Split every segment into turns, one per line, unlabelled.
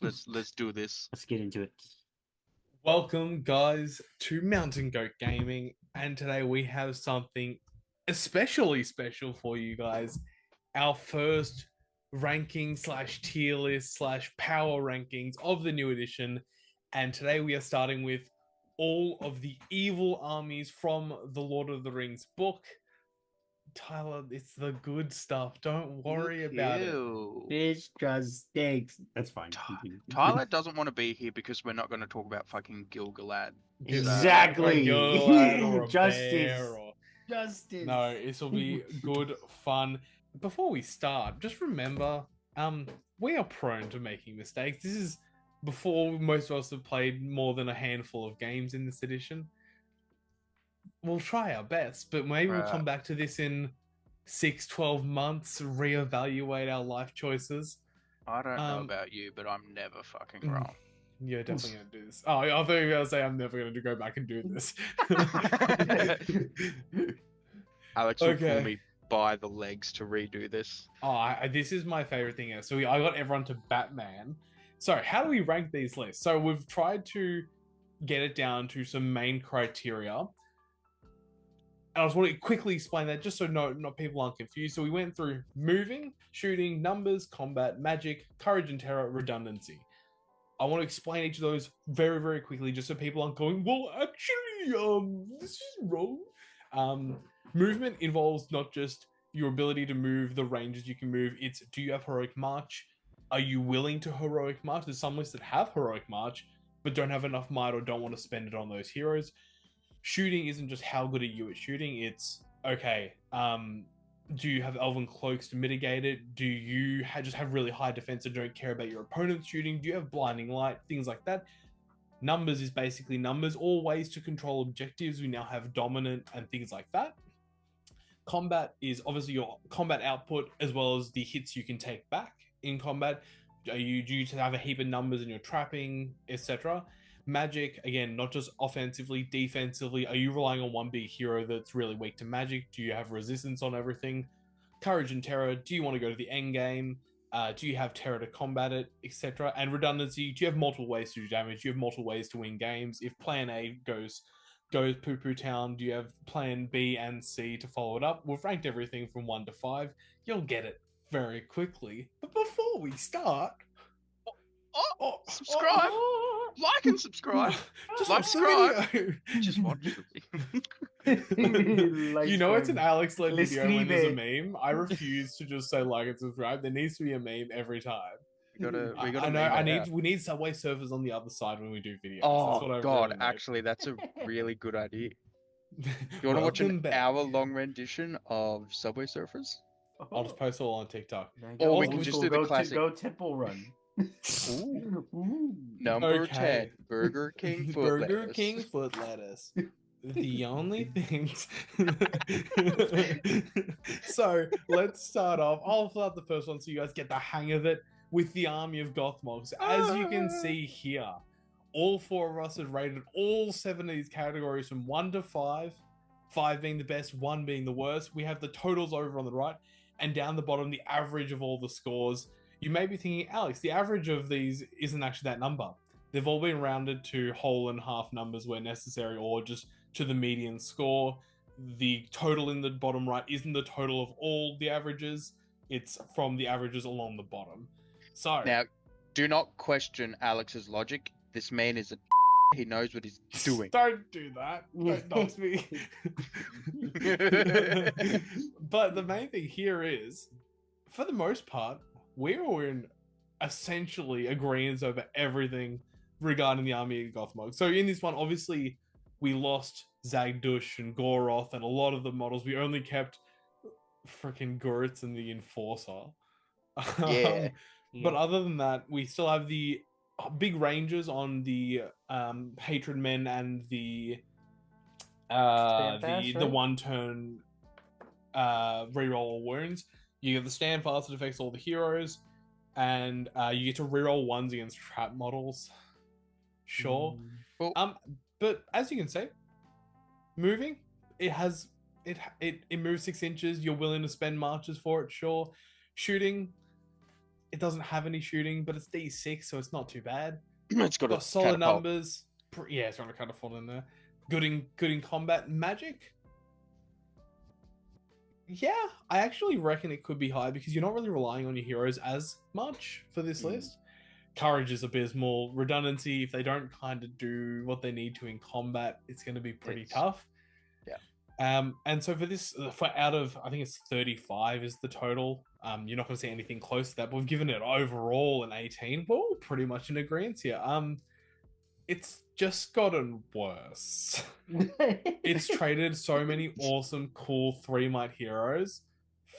Let's do this.
Let's get into it.
Welcome, guys, to Mountain Goat Gaming, and today we have something especially special for you guys. Our first ranking slash tier list slash power rankings of the new edition, and today we are starting with all of the evil armies from the Lord of the Rings book. Tyler, it's the good stuff. Don't worry about it.
Fish just stinks. That's fine. Continue.
Tyler doesn't want to be here because we're not going to talk about fucking Gil-galad.
Exactly.
Or a
Justice.
bear or...
Justice.
No, this will be good fun. Before we start, just remember, we are prone to making mistakes. This is before most of us have played more than a handful of games in this edition. We'll try our best, but maybe we'll come back to this in 6-12 months, reevaluate our life choices.
I don't know about you, but I'm never fucking wrong.
You're definitely going to do this. Oh, I thought you were going to say I'm never going to go back and do this.
Alex will pull me by the legs to redo this.
This is my favorite thing ever. So I got everyone to Batman. So how do we rank these lists? So we've tried to get it down to some main criteria. And I just want to quickly explain that just so not people aren't confused. So we went through moving, shooting, numbers, combat, magic, courage and terror, redundancy. I want to explain each of those very, very quickly just so people aren't going, well, actually, this is wrong. Movement involves not just your ability to move the ranges you can move. It's, do you have heroic march? Are you willing to heroic march? There's some lists that have heroic march, but don't have enough might or don't want to spend it on those heroes. Shooting isn't just how good are you at shooting, it's, okay, do you have elven cloaks to mitigate it? Do you just have really high defense and don't care about your opponent's shooting? Do you have blinding light? Things like that. Numbers is basically numbers, all ways to control objectives. We now have dominant and things like that. Combat is obviously your combat output as well as the hits you can take back in combat. Do you have a heap of numbers and you're trapping, etc.? Magic, again, not just offensively, defensively. Are you relying on one big hero that's really weak to magic? Do you have resistance on everything? Courage and terror, do you want to go to the end game? Do you have terror to combat it, etc.? And redundancy, do you have multiple ways to do damage? Do you have multiple ways to win games? If plan A goes poo-poo town, do you have plan B and C to follow it up? We've ranked everything from 1 to 5. You'll get it very quickly. But before we start...
subscribe! Like and subscribe! Just like subscribe! Just watch
it. You know it's an Alex-led video when there's a meme. I refuse to just say like and subscribe. There needs to be a meme every time. We need Subway surfers on the other side when we do videos.
Oh god, actually that's a really good idea. You want to watch an hour-long rendition of Subway Surfers?
I'll just post it all on TikTok.
Or we can just do the classic.
Go Temple Run.
Number 10, Burger King foot
Burger
lettuce.
King foot lettuce. The only things. So let's start off. I'll fill out the first one so you guys get the hang of it with the army of gothmogs. As you can see here, all 4 of us have rated all 7 of these categories from 1 to 5. 5 being the best, 1 being the worst. We have the totals over on the right, and down the bottom, the average of all the scores. You may be thinking, Alex, the average of these isn't actually that number. They've all been rounded to whole and half numbers where necessary, or just to the median score. The total in the bottom right isn't the total of all the averages. It's from the averages along the bottom. So
now, do not question Alex's logic. This man is a he knows what he's doing.
Don't do that. Don't dox me. But the main thing here is, for the most part, we're all in essentially agreements over everything regarding the army of Gothmog. So in this one, obviously, we lost Zagdush and Goroth and a lot of the models. We only kept freaking Gurutz and the Enforcer.
Yeah.
But other than that, we still have the big ranges on the Hatred Men and the one-turn reroll wounds. You get the stand fast that affects all the heroes, and you get to reroll ones against trap models. Sure. But as you can see, moving, it moves 6 inches. You're willing to spend marches for it, sure. Shooting, It doesn't have any shooting, but it's D6, so it's not too bad.
It's got a
Got solid
catapult.
numbers. Yeah, it's got a catapult in there. Good in combat. Magic. Yeah, I actually reckon it could be high because you're not really relying on your heroes as much for this list. Courage is abysmal. Redundancy, if they don't kind of do what they need to in combat, it's going to be pretty tough.
Yeah.
And so for this, out of, I think it's 35 is the total. You're not going to see anything close to that, but we've given it overall an 18. We're all pretty much in agreement here. It's just gotten worse. It's traded so many awesome, cool 3-might heroes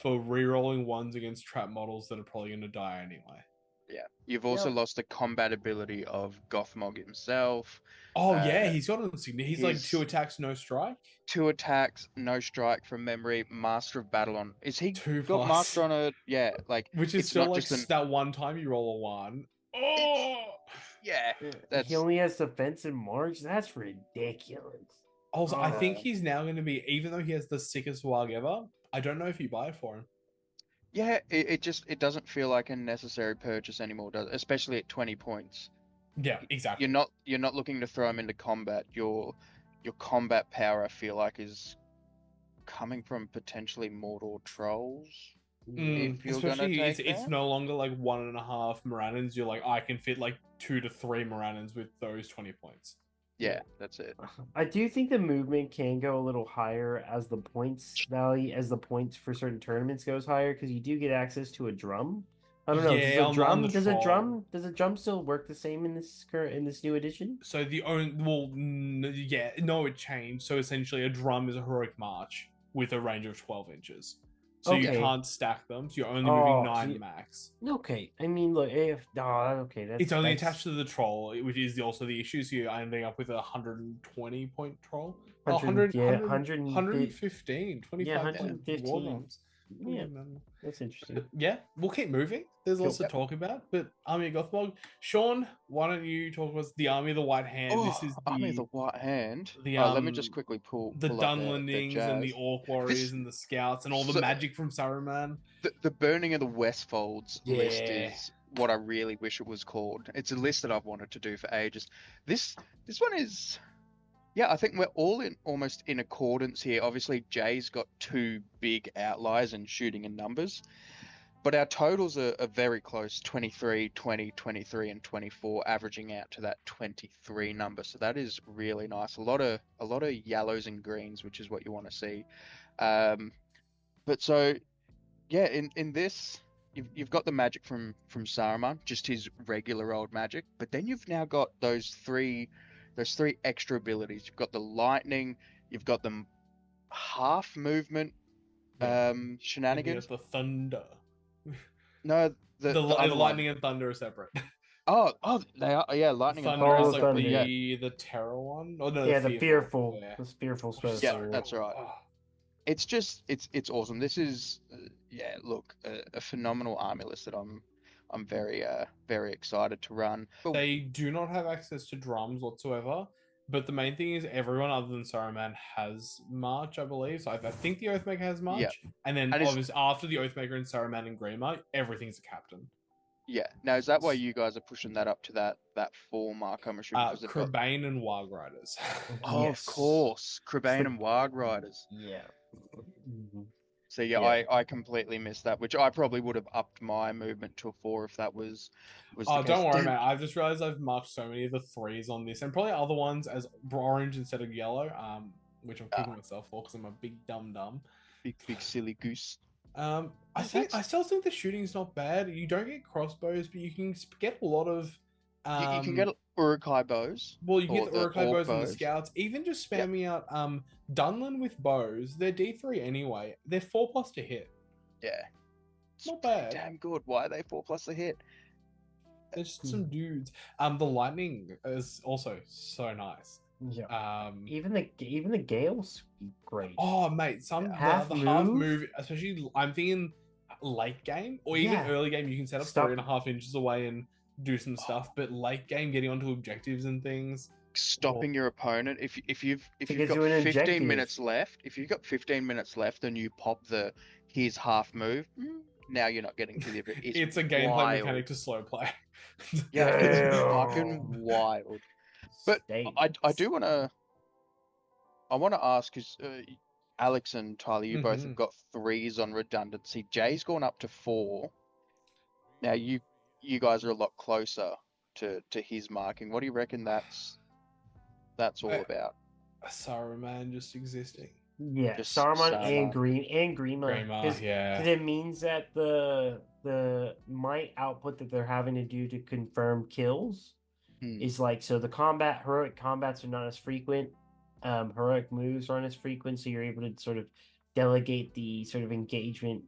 for rerolling ones against trap models that are probably going to die anyway.
Yeah. You've also lost the combat ability of Gothmog himself.
Oh, yeah, he's got he's like 2 attacks, no strike.
2 attacks, no strike from memory. Master of Battle on. Is he
2+.
got Master on a. Yeah, like.
Which is
it's
still
not
like
just
that one time you roll a 1. Oh!
Yeah.
He only has defense and march. That's ridiculous.
Also, I think he's now going to be, even though he has the sickest wag ever, I don't know if you buy it for him.
Yeah, it doesn't feel like a necessary purchase anymore, does it? Especially at 20 points.
Yeah, exactly.
You're not looking to throw him into combat. Your combat power, I feel like, is coming from potentially Mordor trolls. If you're
Especially
gonna take
it's no longer like 1.5 Morannons. You're like, I can fit like 2 to 3 Morannons with those 20 points.
Yeah, that's it.
I do think the movement can go a little higher as the points value, as the points for certain tournaments goes higher, because you do get access to a drum. I don't know.
Yeah,
does a drum still work the same in this new edition?
So it changed. So essentially, a drum is a heroic march with a range of 12 inches. So you can't stack them. So you're only moving 9 max.
Okay, I mean, look,
it's only attached to the troll, which is also the issue. So you're ending up with a 120 point troll. 115, 25 point war drums.
Yeah, that's interesting.
Yeah, we'll keep moving. There's lots to talk about. But Army of Gothmog, Sean, why don't you talk about the Army of the White Hand? This is
Army of the White Hand.
The,
let me just quickly pull
the
up
dunlandings and the orc warriors and the scouts and all the magic from Saruman.
The burning of the Westfolds list is what I really wish it was called. It's a list that I've wanted to do for ages. This one is. Yeah, I think we're all almost in accordance here. Obviously, Jay's got 2 big outliers in shooting and numbers, but our totals are very close, 23, 20, 23, and 24, averaging out to that 23 number. So that is really nice. A lot of yellows and greens, which is what you want to see. But so, yeah, in this, you've got the magic from Saruman, just his regular old magic, but then you've now got those 3 extra abilities. You've got the lightning, you've got the half movement shenanigans.
The thunder.
No, the
lightning and thunder are separate.
Oh, they are. Yeah, lightning
thunder
and
thunder is like
thunder.
the terror one. Oh, no,
the fearful. Yeah. The fearful stuff.
Yeah, that's right. It's just it's awesome. This is look, a phenomenal army list that I'm very very excited to run.
They do not have access to drums whatsoever, but the main thing is everyone other than Saruman has March, I believe. So I think the Oathmaker has March, and then obviously after the Oathmaker and Saruman and Greenlight, everything's a captain.
Yeah. Now is that why you guys are pushing that up to that 4 mark? I'm assuming.
Crebain and Warg Riders.
Oh, yes. Of course, Crebain and Warg Riders.
Yeah. Mm-hmm.
So I completely missed that, which I probably would have upped my movement to a 4 if that was.
Oh, don't worry, man. I've just realized I've marked so many of the 3s on this, and probably other ones as orange instead of yellow. Which I'm kicking myself for because I'm a big dum.
Big silly goose.
I still think the shooting's not bad. You don't get crossbows, but you can get a lot of.
You can get Uruk-hai bows.
Well, you can get the Uruk-hai bows and the scouts. Even just spamming out Dunland with bows. They're D3 anyway. They're 4+ to hit.
Yeah.
Not bad.
Damn good. Why are they 4+ to hit?
They're just some dudes. The lightning is also so nice.
Yeah. Even the gales great.
Oh mate, the half move, especially I'm thinking late game or even early game, you can set up 3.5 inches away and do some stuff, but late game getting onto objectives and things,
stopping your opponent if you've got 15 minutes left, if you've got 15 minutes left and you pop his half move, now you're not getting to the ability.
It's a gameplay
wild.
mechanic to slow play.
Yeah, it's
Damn.
fucking wild. But I do want to ask because Alex and Tyler, you both have got 3s on redundancy. Jay's gone up to 4. Now you guys are a lot closer to his marking. What do you reckon that's all about?
Saruman just existing.
Yeah,
Just
Saruman
Saruman.
and Grima.
Grima, yeah.
Because it means that the might output that they're having to do to confirm kills is like, so the heroic combats are not as frequent. Heroic moves aren't as frequent, so you're able to sort of delegate the sort of engagement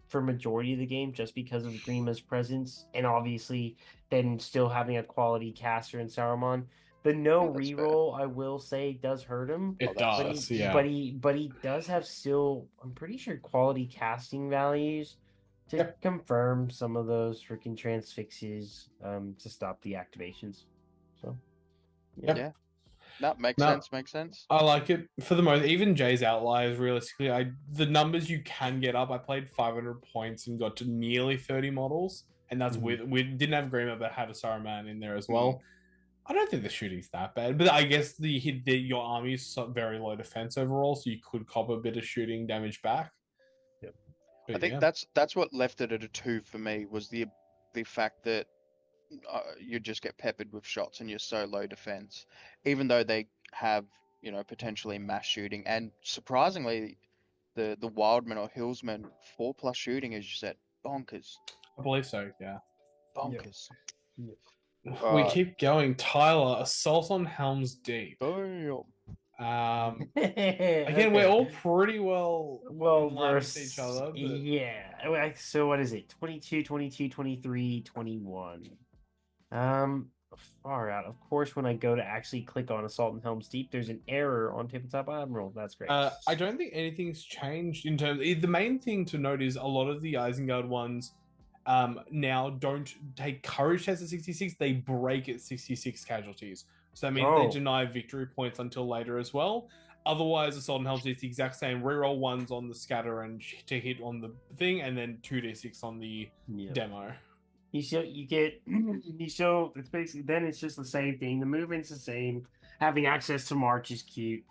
for majority of the game just because of Grima's presence, and obviously then still having a quality caster in Saruman. The no reroll, I will say, does hurt him.
It does, yeah.
But he does have still, I'm pretty sure, quality casting values to confirm some of those freaking transfixes to stop the activations. So,
yeah. That makes sense. Makes sense.
I like it for the most. Even Jay's outliers, realistically, the numbers you can get up. I played 500 points and got to nearly 30 models, and that's we didn't have Grima, but had a Saruman in there as well. I don't think the shooting's that bad, but I guess your army is very low defense overall, so you could cop a bit of shooting damage back.
Yep.
But
I think that's what left it at a 2 for me, was the fact that you just get peppered with shots and you're so low defense, even though they have, you know, potentially mass shooting, and surprisingly the Wildmen or Hillsmen 4+ shooting, as you said, bonkers.
I believe so, yeah.
Bonkers.
Yep.
We keep going. Tyler, Assault on Helm's Deep.
Damn.
Again, we're all pretty well
versed
with each other. But...
Yeah. So what is it? 22, 22, 23, 21. Far out. Of course, when I go to actually click on Assault on Helm's Deep, there's an error on Tabletop Admiral. That's great.
I don't think anything's changed in terms. The main thing to note is a lot of the Isengard ones now don't take courage tests at 66. They break at 66 casualties. So that means they deny victory points until later as well. Otherwise, Assault on Helm's Deep is the exact same. Reroll 1s on the scatter and to hit on the thing, and then 2d6 on the demo.
It's basically, then it's just the same thing. The movement's the same. Having access to March is cute.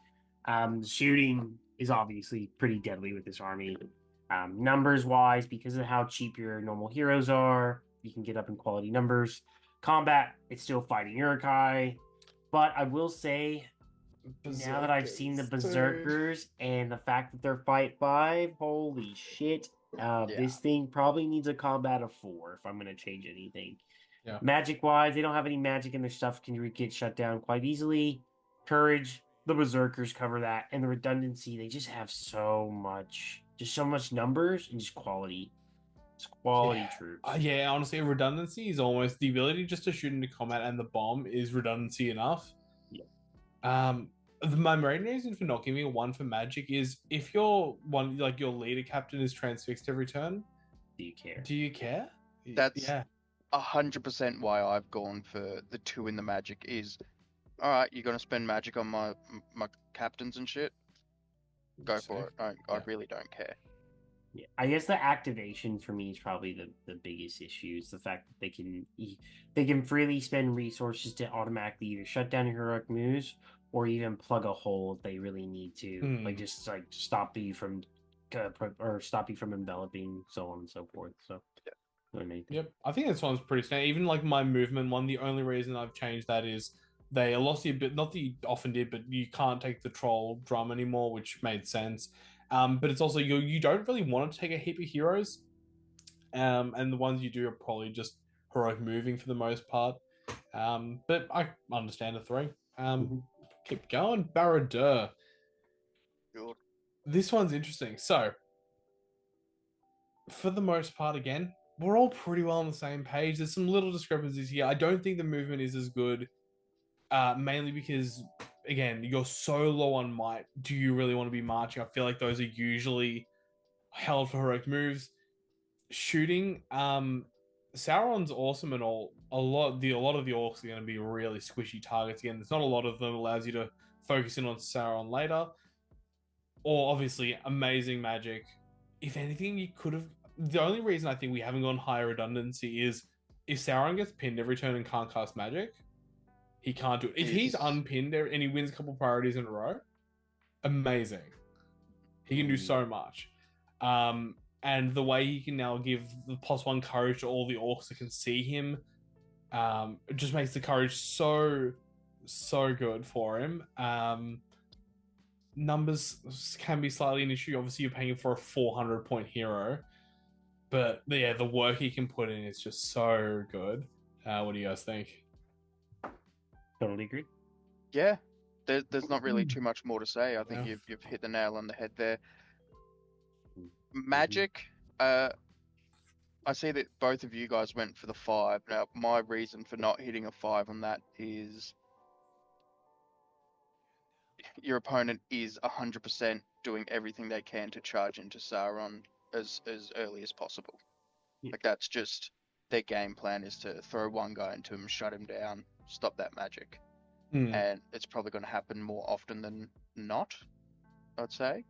Shooting is obviously pretty deadly with this army. Numbers wise, because of how cheap your normal heroes are, you can get up in quality numbers. Combat, it's still fighting Uruk-hai. But I will say, now that I've seen the Berserkers and the fact that they're fight 5, holy shit. This thing probably needs a combat of 4 if I'm going to change anything.
Yeah.
Magic wise, they don't have any magic, and their stuff can get shut down quite easily. Courage, the Berserkers cover that, and the redundancy, they just have so much numbers and just quality. It's quality troops.
Yeah, honestly, redundancy is almost the ability just to shoot into combat, and the bomb is redundancy enough.
Yeah.
My main reason for not giving a 1 for magic is if your leader captain is transfixed every turn.
Do you care?
That's 100% why I've gone for the 2 in the magic. Is all right. You're gonna spend magic on my captains and shit. Go for it. I really don't care.
Yeah, I guess the activation for me is probably the biggest issue. Is the fact that they can freely spend resources to automatically either shut down your heroic moves or even plug a hole if they really need to, just stop you from enveloping, so on and so forth. So
Yep, I think this one's pretty standard. Even like my movement one, the only reason I've changed that is they lost the bit. Not that you often did, but you can't take the troll drum anymore, which made sense. But it's also you don't really want to take a heap of heroes, and the ones you do are probably just heroic moving for the most part. But I understand the 3. Keep going, Barad-dûr.
Sure.
This one's interesting. So, for the most part, again, we're all pretty well on the same page. There's some little discrepancies here. I don't think the movement is as good, mainly because, again, you're so low on might. Do you really want to be marching? I feel like those are usually held for heroic moves. Shooting, Sauron's awesome and all. A lot of the orcs are going to be really squishy targets. Again, there's not a lot of them. Allows you to focus in on Sauron later. Or obviously amazing magic. If anything, you could have the only reason I think we haven't gone higher redundancy is if Sauron gets pinned every turn and can't cast magic, he can't do it. If he's unpinned and he wins a couple priorities in a row, amazing. He can do so much. And the way he can now give the +1 courage to all the orcs that can see him, it just makes the courage so good for him. Numbers can be slightly an issue. Obviously, you're paying for a 400-point hero, but yeah, the work he can put in is just so good. What do you guys think?
Totally agree.
Yeah, there's not really too much more to say. I think you've hit the nail on the head there. Magic, I see that both of you guys went for the 5. Now, my reason for not hitting a 5 on that is your opponent is 100% doing everything they can to charge into Sauron as early as possible.
Yeah.
Like, that's just their game plan, is to throw one guy into him, shut him down, stop that magic. And it's probably going to happen more often than not, I'd say.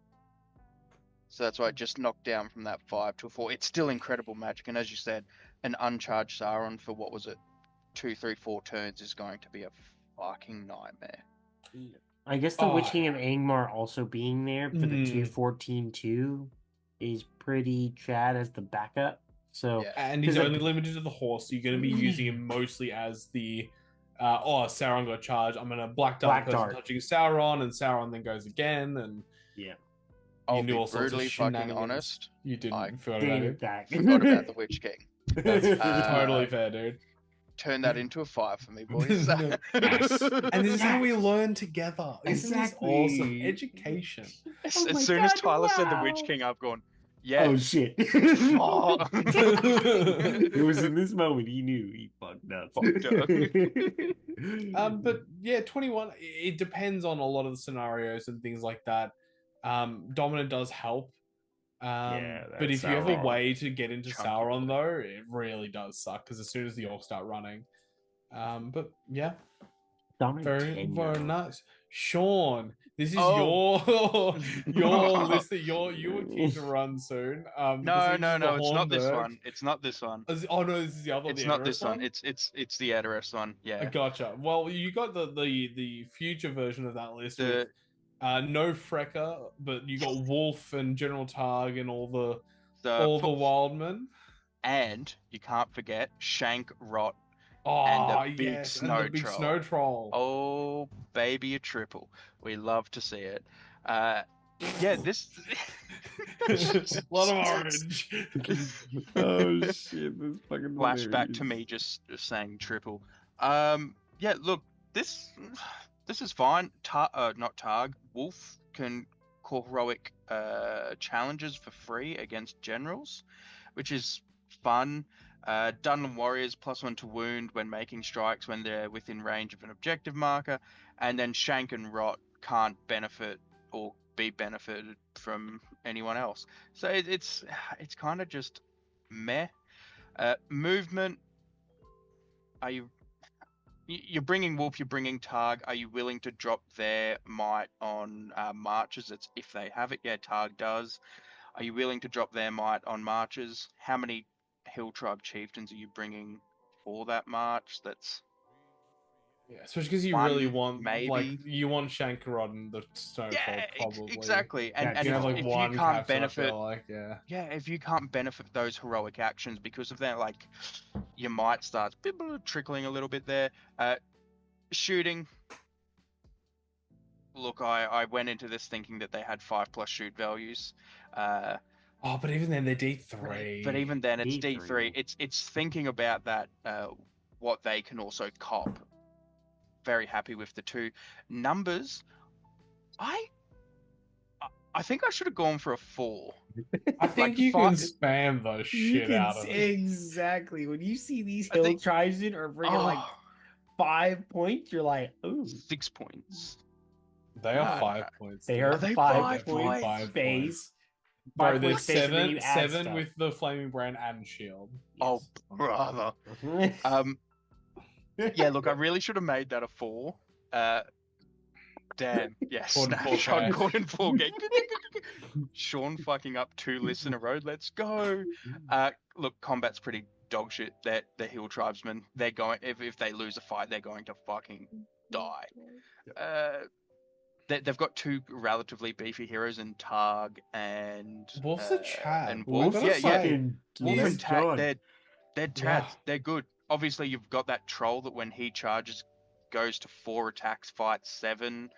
So that's why I just knocked down from that 5 to a 4. It's still incredible magic, and as you said, an uncharged Sauron for, what was it, 2, 3, 4 turns is going to be a fucking nightmare.
I guess the Witch King of Angmar also being there for the 214-2 is pretty Chad as the backup. So
and he's only limited to the horse, so you're going to be using him mostly as the Sauron got charged. I'm going to Black Dart touching Sauron, and Sauron then goes again, and
I'll be brutally fucking honest.
You didn't forgot
about the Witch King.
That's totally fair, dude.
Turn that into a 5 for me, boys.
Yes. And this is how we learn together. Isn't this awesome? Education.
As soon as Tyler said the Witch King, I've gone, yeah.
Oh shit. It was in this moment he knew he fucked up.
But yeah, 21, it depends on a lot of the scenarios and things like that. Dominant does help. But if you have a way to get into Sauron, though, it really does suck, because as soon as the orcs start running. But yeah. Very nice. Sean, this is your list that you were keen to run soon.
No, it's not this one. It's not this one.
Oh no, this is the other.
It's not this one. It's the Edoras one. Yeah.
I gotcha. Well, you got the future version of that list. With, no Frecker, but you got Wolf and General Targ and all the Wildmen.
And you can't forget Shank, Rot, and the big snow troll. Oh, baby, a triple. We love to see it. This
a lot of orange.
Oh shit! This fucking
flashback to me just saying triple. Look, this is fine. Not Targ. Wolf can call heroic challenges for free against generals, which is fun. Dunland warriors +1 to wound when making strikes when they're within range of an objective marker, and then Shank and Rot can't benefit or be benefited from anyone else. So it's kind of just meh. Movement. You're bringing Wolf, you're bringing Targ. Are you willing to drop their might on marches? It's if they have it. Yeah, Targ does. Are you willing to drop their might on marches? How many Hill Tribe chieftains are you bringing for that march? That's
especially because you really want you want Shankarod and the Snowfall probably.
Exactly. And if you can't benefit, if you can't benefit those heroic actions because of that, like your might starts trickling a little bit there. Shooting. Look, I went into this thinking that they had 5+ shoot values.
But even then they're D3.
But even then it's D3. It's thinking about that, what they can also cop. Very happy with the 2 numbers. I think I should have gone for a 4.
I think you can spam the shit out of it.
Exactly. When you see these hill tribes are bringing like 5 points, you're like, ooh.
6 points.
They are 5 points.
They are 5 points.
5
base.
Bro, there's 7 with the flaming brand and shield.
Yes. Oh, brother. Yeah, look, I really should have made that a 4. Damn. Yes.
Gordon
Snapshot.
Fourcade.
Gordon Fourcade. Sean fucking up 2 lists in a row. Let's go. Look, combat's pretty dog shit. That the hill tribesmen, they're going. If they lose a fight, they're going to fucking die. They've got 2 relatively beefy heroes in Targ and
Wolf's a Chad.
and Wolf.
I gotta
Yeah, yeah.
say,
Wolf
Let's
and Tag,
go.
they're Tads. They're good. Obviously, you've got that troll that when he charges, goes to 4 attacks, fights 7,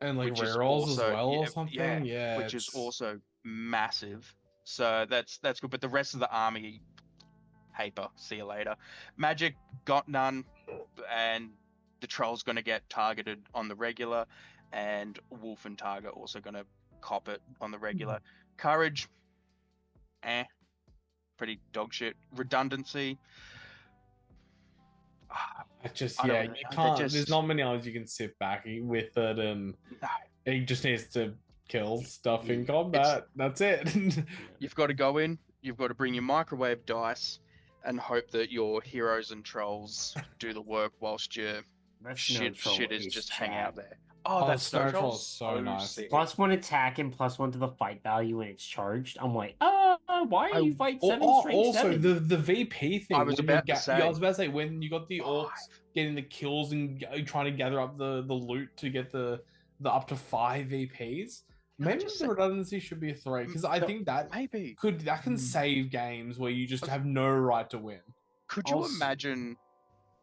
and like
which is
rerolls as
also-
well or
yeah,
something. Yeah,
which is
it's-
also massive. So that's good. But the rest of the army, paper. See you later. Magic got none, and the troll's going to get targeted on the regular, and Wolf and Targa also going to cop it on the regular. Courage, pretty dog shit. Redundancy.
It's just
I don't
yeah,
know.
you
They're
can't.
just-
There's not many hours you can sit back with it, and
No.
he just needs to kill stuff in combat. That's it.
You've got to go in. You've got to bring your microwave dice, and hope that your heroes and trolls do the work whilst your
That
shit is just hang out there.
Oh,
that
Snow
snow
Troll
troll's
is so nice.
sick.
+1 attack and +1 to the fight value when it's charged. I'm like, why are you fight 7 straight
also
7?
the VP thing.
I was
when you're
about to say.
I was about to say when you got the orcs
5.
getting the kills and trying to gather up the loot to get the up to 5 VPs. Maybe
just
the
say-
redundancy should be a 3 because I think that
Maybe.
can save games where you just have no right to win.
Could you
Also-
imagine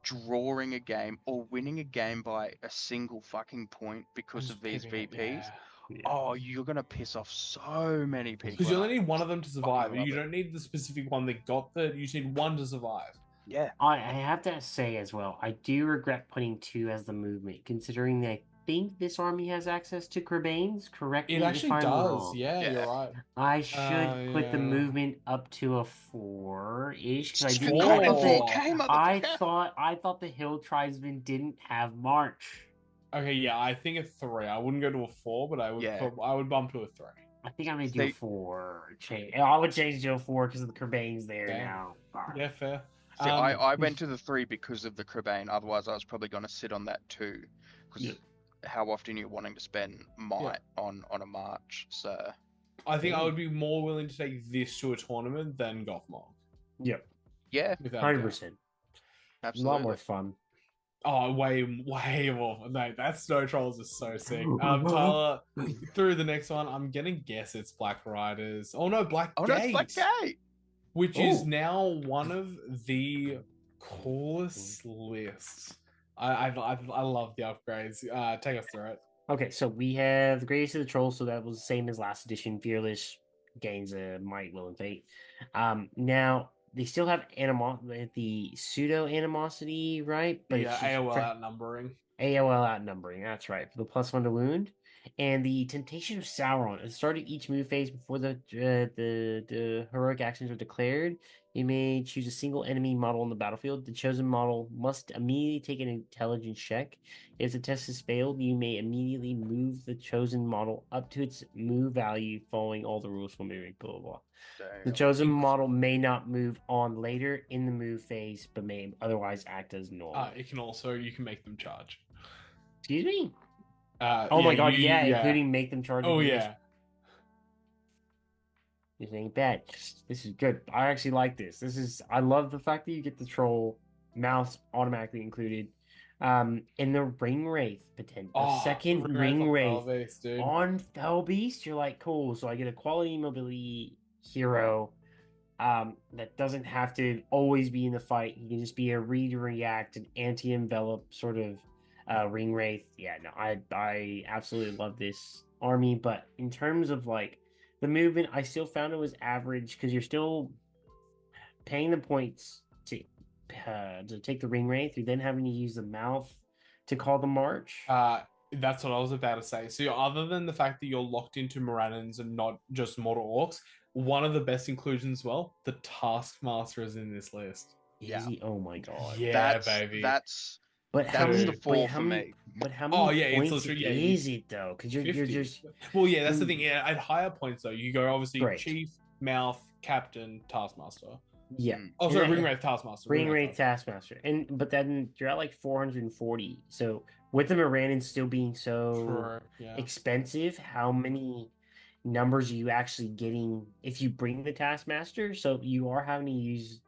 drawing a game or winning a game by a single fucking point because of these VPs? Oh, you're gonna piss off so many people.
Because you
and
only need one of them to survive.
love
You
it.
don't need the specific one that got you just need one to survive.
Yeah.
I have to say as well, I do regret putting 2 as the movement, considering that I think this army has access to Crebanes. Correct me
It actually
if I'm
does.
wrong.
Yeah,
Yeah.
you're right.
I should put the
yeah.
movement up to a 4-ish because I
Just
didn't
Gordon
think that.
Fourcade,
I
motherfucker.
thought the Hill Tribesmen didn't have March.
Okay, yeah, I think a 3. I wouldn't go to a 4, but I would
Yeah.
I would bump to a 3.
I think I'm gonna do
They-
a 4. I would change to a 4 because of the Crebanes there
Damn.
now. Fuck.
Yeah, fair.
See, I went to the 3 because of the Crabane. Otherwise, I was probably gonna sit on that 2. Because
Yeah.
how often you're wanting to spend might on a march? So
I think I would be more willing to take this to a tournament than gothmog.
Yep.
yeah,
Without
100%. A
absolutely.
lot more fun.
Oh, way more. No, that Snow Trolls is so sick. Tyler, through the next one, I'm gonna guess it's Black Riders. Oh no, Black
Oh no,
Gate,
it's Black Gate.
which is
Ooh.
now one of the coolest lists. I love the upgrades. Take us through it.
Okay, so we have the Greatest of the Trolls, so that was the same as last edition. Fearless gains a might, will, and fate. Now they still have the pseudo animosity, right?
But
it's
yeah,
just
AOL
for-
outnumbering.
AOL outnumbering, that's right. For the +1 to wound. And the Temptation of Sauron. At the start of each move phase before the heroic actions are declared, you may choose a single enemy model on the battlefield. The chosen model must immediately take an intelligence check. If the test has failed, you may immediately move the chosen model up to its move value following all the rules for moving, blah, blah, blah. The
Damn.
chosen model may not move on later in the move phase, but may otherwise act as normal.
It can also you can make them charge.
Excuse me?
Oh
Oh my god, yeah, including make them charge.
Oh
advantage.
yeah.
This ain't bad. This is good. I actually like this. I love the fact that you get the troll mouse automatically included. In the Ringwraith potential.
Oh,
Second
Ringwraith
Ringwraith
dude.
on Fell Beast, you're like, cool. So I get a quality mobility hero that doesn't have to always be in the fight. He can just be a read and react, an anti-envelop sort of Ringwraith. Yeah, no, I absolutely love this army. But in terms of like the movement, I still found it was average because you're still paying the points to take the Ringwraith. You're then having to use the mouth to call the march.
That's what I was about to say. So other than the fact that you're locked into Moradins and not just Mordor Orcs, one of the best inclusions as well, the Taskmaster is in this list.
yeah.
Easy. Oh my god.
Yeah, baby.
That's
But how
that's
many?
the
Wait,
fall
how
for
many?
me.
But how
Oh,
many
yeah, it's
points
literally- yeah, you-
is it though? Because you're
50.
just
Well, yeah, that's the thing. Yeah, at higher points though, you go obviously
Correct.
Chief, Mouth, Captain, Taskmaster.
yeah.
Mm.
Oh, sorry,
And then-
Ringwraith Taskmaster.
Ringwraith Taskmaster, but then you're at like 440. So with the Morannans still being so
True. Yeah.
expensive, how many numbers are you actually getting if you bring the Taskmaster? So you are having to use.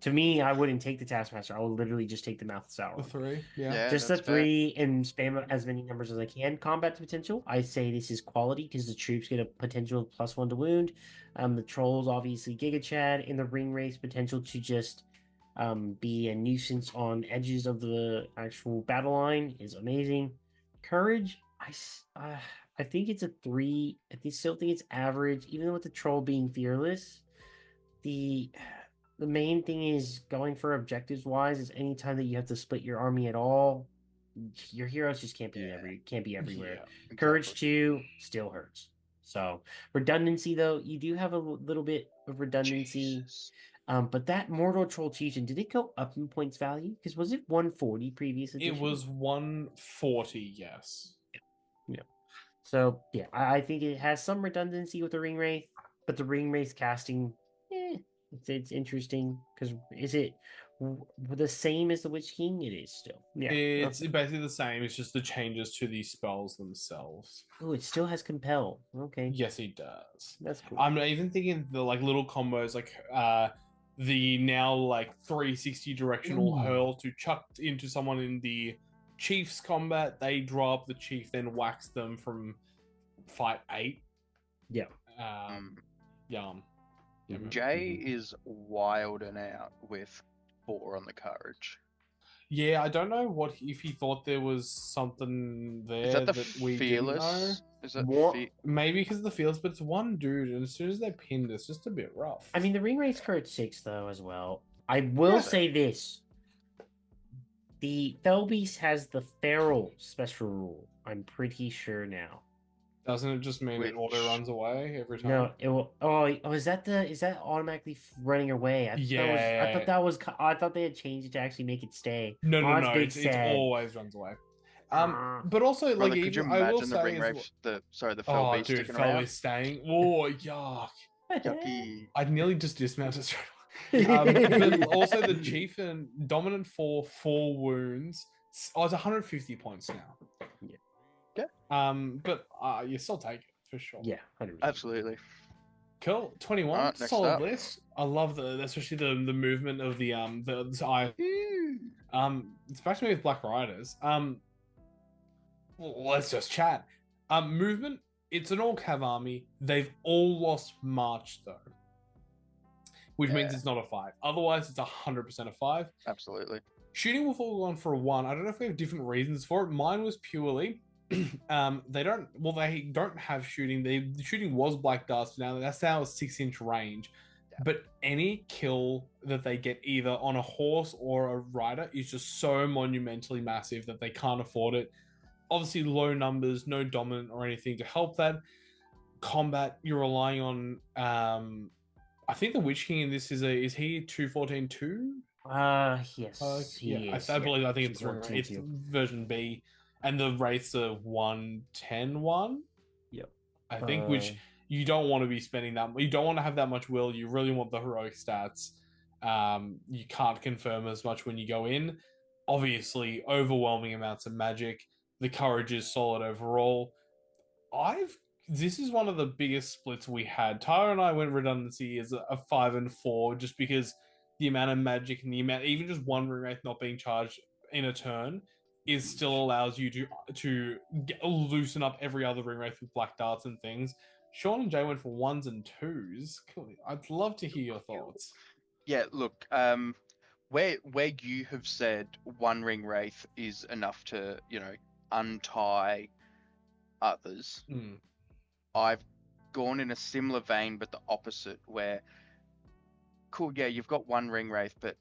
To me, I wouldn't take the Taskmaster. I would literally just take the Mouth of
The
Sauron.
3. Yeah.
Yeah,
Just the
that's fair.
3 and spam as many numbers as I can. Combat potential, I say this is quality because the troops get a potential +1 to wound. The trolls obviously Giga Chad, and the Ringwraiths potential to just be a nuisance on edges of the actual battle line is amazing. Courage, I think it's a 3. Still think it's average, even with the troll being fearless. The main thing is going for objectives wise is anytime that you have to split your army at all, your heroes just can't be everywhere.
Yeah.
Courage
Exactly.
2 still hurts. So redundancy though, you do have a little bit of redundancy.
Jesus.
But that Mordor Troll Chieftain, did it go up in points value? Because was it 140 previous edition?
It was 140. Yes.
Yeah. So yeah, I think it has some redundancy with the Ringwraith, but the Ringwraith casting, it's interesting because is it the same as the Witch King? It is still. Yeah.
It's basically the same. It's just the changes to the spells themselves.
Oh, it still has compel. Okay.
Yes, it does.
That's cool.
I'm not even thinking the like little combos like the now like 360 directional hurl to chuck into someone in the Chief's combat. They drop, the Chief then whacks them from fight 8.
Yeah.
Yum.
Jay is wild and out with 4 on the courage.
Yeah, I don't know if he thought there was something there
Is that the
we didn't know.
fearless? Is that
What?
Maybe because of the feels, but it's one dude, and as soon as they're pinned, it's just a bit rough.
I mean, the Ringwraith's courage 6 though as well. I will say this: the Felbeast has the Feral special rule. I'm pretty sure now.
Doesn't it just mean it auto runs away every time?
No, it will. Oh, is that automatically running away? I thought they had changed it to actually make it stay.
No,
It's
it always runs away. But also,
Brother,
like,
could you
even, I will
imagine the
say,
Ringwraith, the
oh,
Felbeast
dude,
sticking around?
Felbeast staying. Oh, yuck!
Yucky.
I'd nearly just dismounted straight away. But also the Chief and dominant for 4 wounds. Oh, it's 150 points now.
Yeah.
But you still take it for sure.
Yeah, 100%.
Absolutely.
Cool. 21.
Alright, next
Solid
up.
list. I love especially the movement of the eye. Especially with Black Riders. Let's just chat. Movement. It's an all cav army. They've all lost March though, which means it's not a 5. Otherwise, it's 100% a 5.
Absolutely.
Shooting will fall on for a 1. I don't know if we have different reasons for it. Mine was purely they don't have shooting. The shooting was black dust. That's now a 6-inch range. Yeah. But any kill that they get either on a horse or a rider is just so monumentally massive that they can't afford it. Obviously, low numbers, no dominant or anything to help that. Combat, you're relying on. I think the Witch King in this is he 214-2?
Yes. He is.
I believe. I think it's version B. And the Wraiths are 110-1.
Yep.
I think, which you don't want to be spending that. You don't want to have that much will. You really want the heroic stats. You can't confirm as much when you go in. Obviously, overwhelming amounts of magic. The courage is solid overall. This is one of the biggest splits we had. Tyler and I went redundancy as a 5 and 4, just because the amount of magic and the amount, even just one Ringwraith not being charged in a turn, still allows you to loosen up every other Ringwraith with black darts and things. Sean and Jay went for 1s and 2s. I'd love to hear your thoughts.
Yeah, look, where you have said 1 Ringwraith is enough to, untie others, I've gone in a similar vein, but the opposite, where, cool, yeah, you've got 1 Ringwraith, but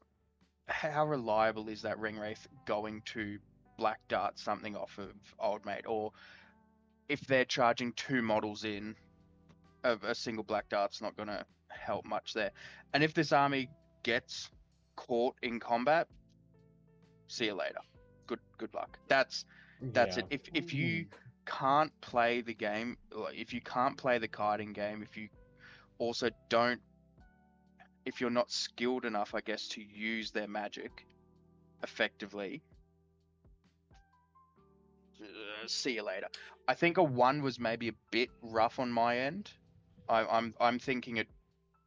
how reliable is that Ringwraith going to black dart something off of Old Mate? Or if they're charging 2 models in, of a single black dart's not going to help much there. And if this army gets caught in combat, see you later. Good luck. That's it. If you can't play the game, if you can't play the kiting game, if you also don't, if you're not skilled enough, I guess, to use their magic effectively, see you later. I think a 1 was maybe a bit rough on my end. I'm thinking a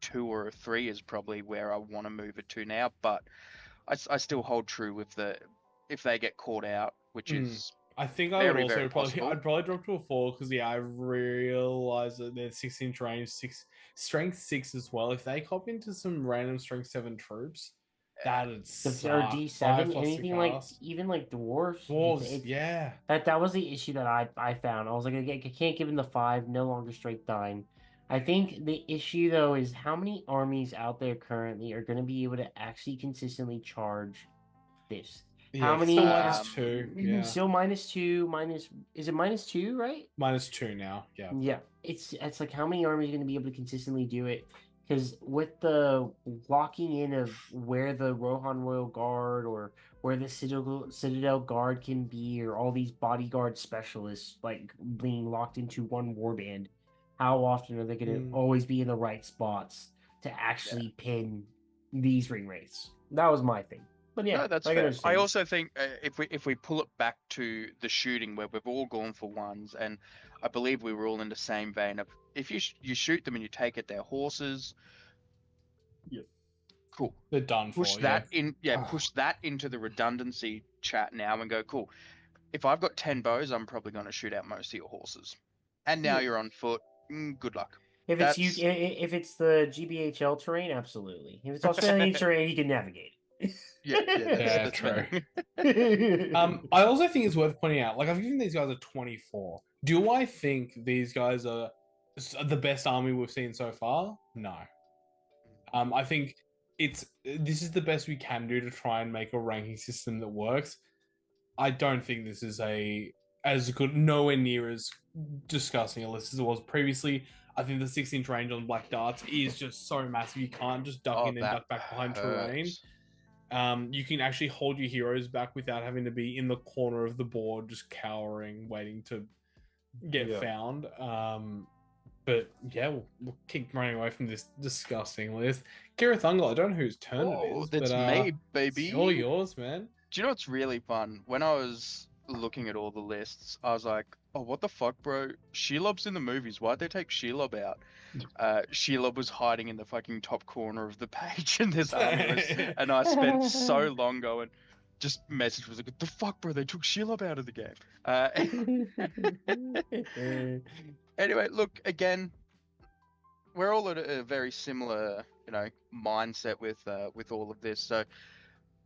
2 or a 3 is probably where I want to move it to now, but I still hold true with the if they get caught out, which is
I think I would
very,
also
very
probably
possible.
I'd probably drop to a 4 because I realize that they're 6-inch range, strength 6 as well. If they cop into some random strength 7 troops, that'd
Or
suck.
D7,
5 plus
anything
to
like
cast.
even like dwarves.
Dwarves, yeah.
That was the issue that I found. I was like, I can't give him the 5, no longer strength 9. I think the issue though is how many armies out there currently are going to be able to actually consistently charge this.
Yeah,
How many?
still -2. Yeah,
Still -2. Is it -2? Right?
-2 now. Yeah.
Yeah. It's like how many armies are going to be able to consistently do it? Because with the locking in of where the Rohan Royal Guard or where the Citadel Guard can be, or all these bodyguard specialists like being locked into one warband, how often are they going to always be in the right spots to actually pin these Ringwraiths? That was my thing. But yeah,
no, that's fair. I also think if we pull it back to the shooting where we've all gone for 1s, and I believe we were all in the same vein of if you shoot them and you take it their horses, cool.
They're done
push
for.
That in, push that into the redundancy chat now and go, cool. If I've got 10 bows, I'm probably going to shoot out most of your horses, and now you're on foot. Good luck.
If it's the GBHL terrain, absolutely. If it's Australian terrain, you can navigate.
That's
true. I also think it's worth pointing out, like I've given these guys a 24. Do I think these guys are the best army we've seen so far? No. I think this is the best we can do to try and make a ranking system that works. I don't think this is as good, nowhere near as disgusting a list as it was previously. I think the 6-inch range on Black Darts is just so massive. You can't just duck in and duck back behind terrain. You can actually hold your heroes back without having to be in the corner of the board, just cowering, waiting to get found. But yeah, we'll keep running away from this disgusting list. Cirith Ungol, I don't know whose turn it is.
That's me, baby.
It's all yours, man.
Do you know what's really fun? When I was looking at all the lists, I was like, oh, what the fuck, bro? Shelob's in the movies. Why'd they take Shelob out? Shelob was hiding in the fucking top corner of the page in this army list. And I spent so long going, just message was like, what the fuck, bro? They took Shelob out of the game. Anyway, look, again, we're all at a very similar, mindset with all of this. So,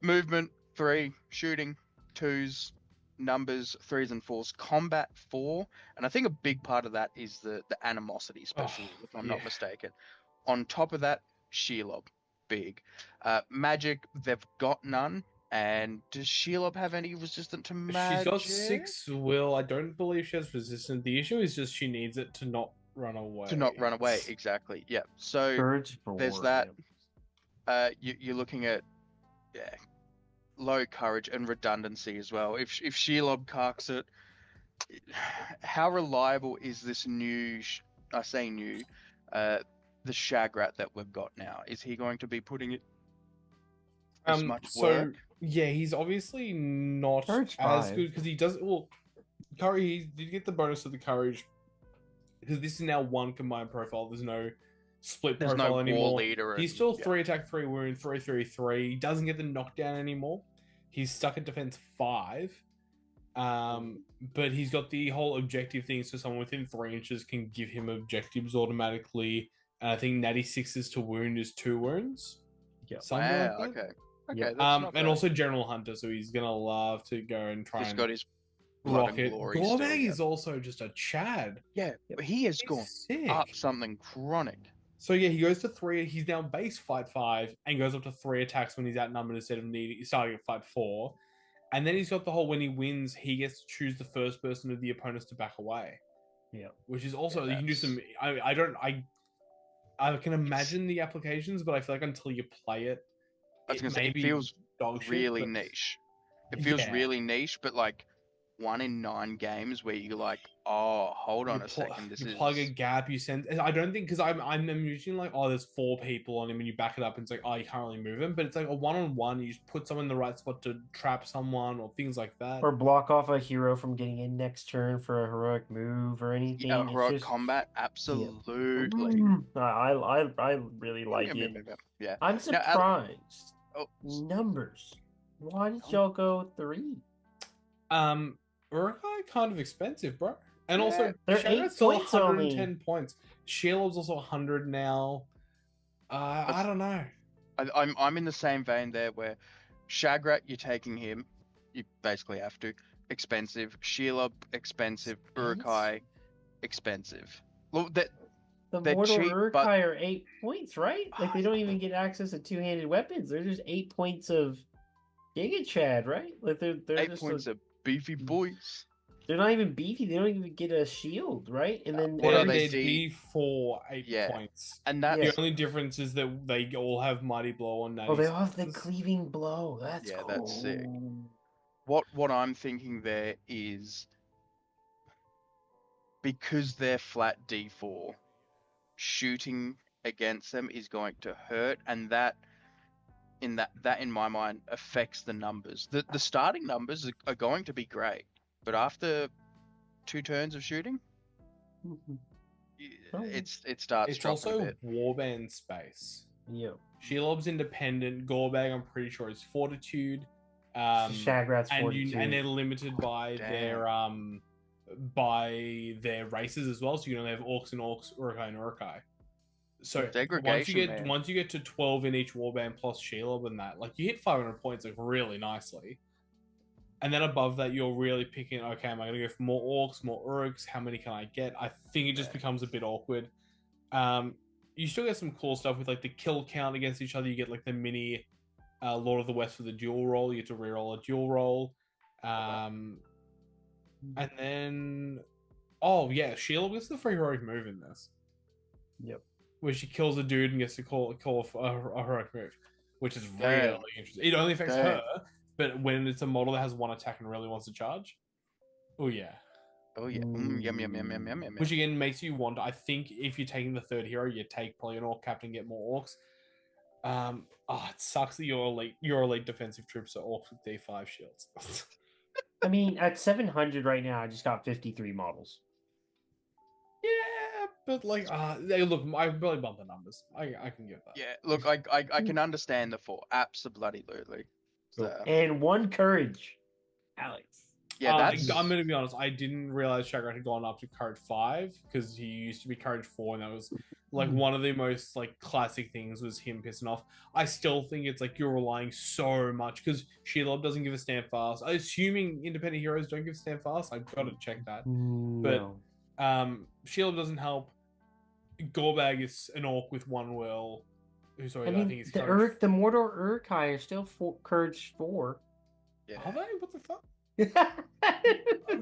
movement 3, shooting 2s, numbers 3s and 4s, combat 4, and I think a big part of that is the animosity, especially if I'm not mistaken. On top of that, Shelob, big. Magic, they've got none. And does Shelob have any resistant to magic?
She's got 6 will. I don't believe she has resistant. The issue is just she needs it to not run away.
To not run away, exactly. Yeah. So there's that. You're looking at low courage and redundancy as well. If Shelob carks it, how reliable is this new? I say new. The Shagrat that we've got now. Is he going to be putting it as much work?
Yeah, he's obviously not as good because he does. Well, courage. He did get the bonus of the courage because this is now one combined profile. There's no split profile anymore.
Leader
he's still 3 attack, 3 wound, 3-3-3. He doesn't get the knockdown anymore. He's stuck at defense 5. But he's got the whole objective thing, so someone within 3 inches can give him objectives automatically. And I think natty 6s to wound is 2 wounds.
Yeah.
Wow,
like okay.
Yeah.
And also General Hunter, so he's gonna love to go and try and
got his
rocket. Gormag is also just a Chad.
Yeah, but he has gone up something chronic.
So yeah, he goes to 3. He's now base fight 5 and goes up to 3 attacks when he's outnumbered instead of starting at fight 4. And then he's got the whole when he wins, he gets to choose the first person of the opponents to back away.
Yeah,
which is also you can do some. I can imagine the applications, but I feel like until you play it.
I was gonna say, it feels really niche. It feels really niche, but like 1 in 9 games where you're like, oh, hold on a second, this
you
is
plug a gap, you send. I don't think, because I'm usually like, oh, there's 4 people on him, and you back it up, and it's like, oh, you can't really move him. But it's like a 1-on-1. You just put someone in the right spot to trap someone or things like that.
Or block off a hero from getting in next turn for a heroic move or anything.
yeah,
It's
heroic
just-
combat, absolutely.
I really like it.
Yeah.
I'm
Now,
surprised.
Oh,
Numbers. Why did y'all go 3?
Uruk-hai kind of expensive, bro. And
Yeah,
also,
they're
Shadow's
8
still
points only.
110 points. Shelob's also 100 now. I don't know.
I'm in the same vein there where Shagrat, you're taking him. You basically have to. Expensive. Shelob, expensive. Uruk-hai, expensive. Well,
The
they're
Mordor
cheap,
Uruk-hai are 8 points, right? Like they don't even get access to 2-handed weapons. They're just 8 points of Giga Chad, right? Like they're
8
just
points of beefy boys.
they're not even beefy. They don't even get a shield, right? And then
What are
They're
they,
D4 8
Yeah.
points.
And that,
Yeah.
The only difference is that they all have Mighty Blow on 90.
Oh, they all have the cleaving blow. That's
Yeah,
cool.
that's sick. what I'm thinking there is because they're flat D4, shooting against them is going to hurt, and that in my mind affects the numbers. The starting numbers are going to be great, but after 2 turns of shooting, it starts
It's
dropping
also
a bit.
Warband space.
Yeah.
Shelob's independent. Gorbag, I'm pretty sure, is Fortitude.
Shagrat's
and
42.
and they're limited by
Damn.
their races as well. So you can only have Orcs and Orcs, Uruk-hai and Uruk-hai. So
Degradation,
once you get to 12 in each warband plus Shelob and that, like you hit 500 points like really nicely. And then above that, you're really picking, okay, am I going to go for more Orcs, more Uruks? How many can I get? I think it just becomes a bit awkward. You still get some cool stuff with like the kill count against each other. You get like the mini Lord of the West for the dual roll. You get to reroll a dual roll. And then, oh yeah, Shelob gets the free heroic move in this.
Yep.
Where she kills a dude and gets to call a heroic move, which is
Dang.
really interesting. It only affects
Dang.
her, but when it's a model that has 1 attack and really wants to charge, oh yeah.
Oh yeah, yum.
Which again makes you want. I think if you're taking the 3rd hero, you take probably an Orc captain, get more Orcs. It sucks that your elite defensive troops are Orcs with D5 shields.
I mean, at 700 right now, I just got 53 models.
Yeah, but like, they look. I really bump the numbers. I can give that.
Yeah, look, I can understand the 4, absolutely. So,
And 1 courage, Alex.
yeah, that's.
I'm gonna be honest. I didn't realize Shagrat had gone up to courage 5 because he used to be courage 4, and that was like one of the most like classic things was him pissing off. I still think it's like you're relying so much because Shelob doesn't give a stand fast. Assuming independent heroes don't give stand fast, I've got to check that.
No.
Shelob doesn't help. Gorbag is an Orc with 1 will. Sorry,
I mean,
think he's
the
courage.
the Mordor Uruk-hai are still courage 4.
Yeah.
Are they? What the fuck?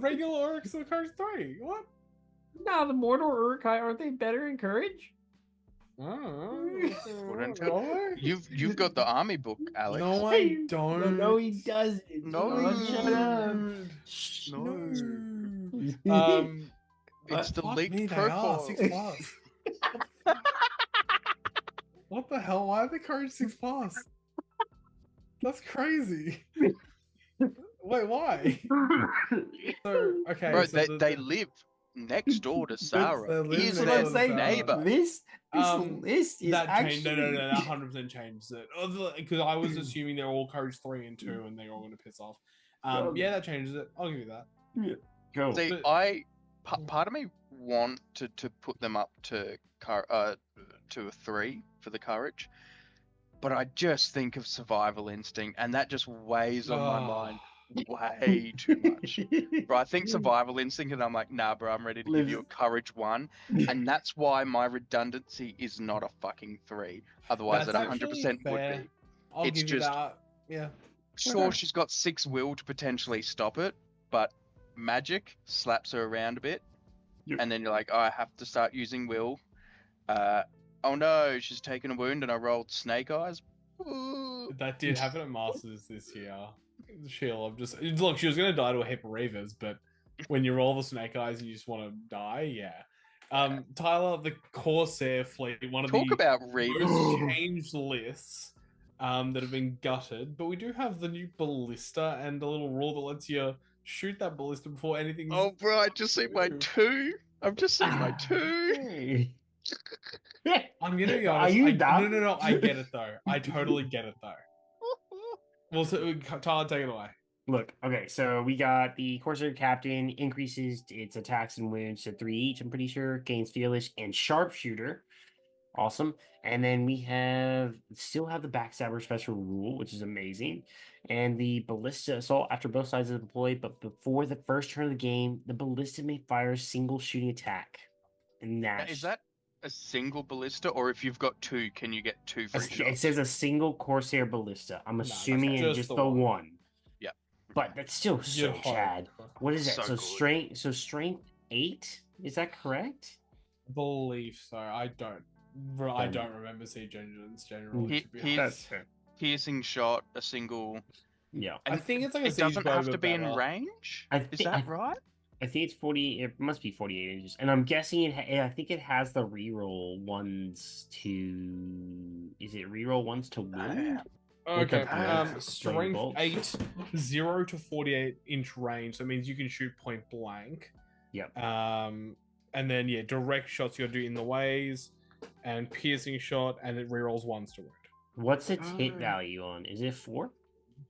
Regular Orcs are courage 3. What?
No, the Mordor Uruk-hai, aren't they better in courage?
Wouldn't
No,
You've got the army book, Alex.
No, I don't.
No, he doesn't.
No.
Shut up.
No. It's the
Fuck
leaked
me, they are
profile.
6+. What the hell? Why are they courage 6+? That's crazy. Wait, why? So okay,
Bro,
so
they live next door to Sarah.
live
He is
next
their
door to Sarah.
neighbor.
This list is
that
actually...
changed. No, that 100% changed it. Because I was assuming they're all courage 3 and 2, and they're all going to piss off. Yeah, that changes it. I'll give you that.
Yeah. Go.
See, part of me wanted to put them up to a 3 for the courage, but I just think of survival instinct, and that just weighs on my mind way too much. Bro, I think survival instinct, and I'm like, nah, bro, I'm ready to give you a courage 1, and that's why my redundancy is not a fucking 3. Otherwise,
That's
it 100% would
fair.
be.
I'll
It's
give you
just-
that. Yeah.
Sure,
Okay.
she's got 6 will to potentially stop it, but magic slaps her around a bit,
Yep.
and then you're like, oh, I have to start using will. Oh no, she's taken a wound, and I rolled snake eyes. Ooh.
That did happen at Masters this year. Chill. I'm just look. She was gonna die to a heap of reavers, but when you roll the snake eyes, you just want to die. Yeah. Tyler, the Corsair fleet, one of
Talk
the
about Reavers.
most changed lists that have been gutted, but we do have the new ballista and the little rule that lets you shoot that ballista before anything's.
Oh, bro, I just seen my two. I've just seen my two.
I'm gonna be honest.
Are you dumb?
No. I get it though. I totally get it though. Well, so, Tyler, take it away.
Look, okay, so we got the Corsair Captain increases its attacks and wounds to 3 each, I'm pretty sure. Gains Fearless and Sharpshooter. Awesome. And then we still have the Backstabber special rule, which is amazing. And the Ballista Assault after both sides are deployed, but before the first turn of the game, the Ballista may fire a single shooting attack. And
Is that a single ballista, or if you've got two, can you get 2 free shots?
It says a single Corsair Ballista. I'm assuming it's just the one.
Yeah.
But that's still so Chad. What is that?
So
strength 8? Is that correct?
I believe so. I don't remember siege engines generally.
Piercing shot, a single.
Yeah.
I think it's like a
It
siege
doesn't
bow,
have to
but
be in
better.
range. Is that right?
I think it's 40. It must be 48 inches, and I'm guessing I think it has the reroll ones to. Is it reroll ones to wound?
Okay.
With the
Strength
bolts.
8, 0 to 48-inch range. So it means you can shoot point blank.
Yep.
And then direct shots you got to do in the ways, and piercing shot, and it rerolls ones to wound.
What's its hit value on? Is it 4?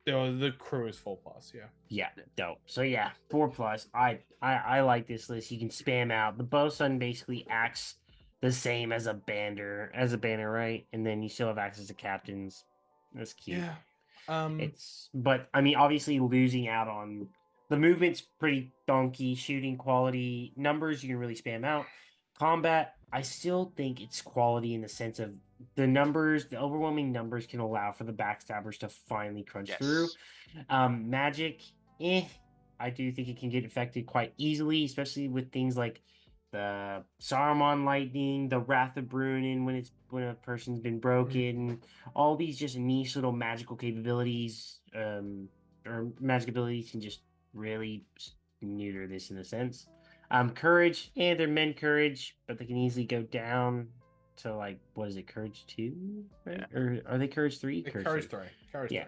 The crew is 4+. Yeah.
Yeah, dope. So 4+. I like this list. You can spam out. The bosun basically acts the same as a banner, right? And then you still have access to captains. That's cute.
Yeah.
But I mean, obviously losing out on the movement's pretty donkey. Shooting quality, numbers you can really spam out. Combat, I still think it's quality in the sense of the numbers. The overwhelming numbers can allow for the backstabbers to finally crunch through. Magic, I do think it can get affected quite easily, especially with things like the Saruman lightning, the Wrath of Brunin when a person's been broken, all these just niche little magical capabilities or magic abilities can just really neuter this in a sense. Courage, they're men courage, but they can easily go down to like, what is it, courage 2? Right?
Yeah.
Or are they courage 3?
Courage 3. Courage 3.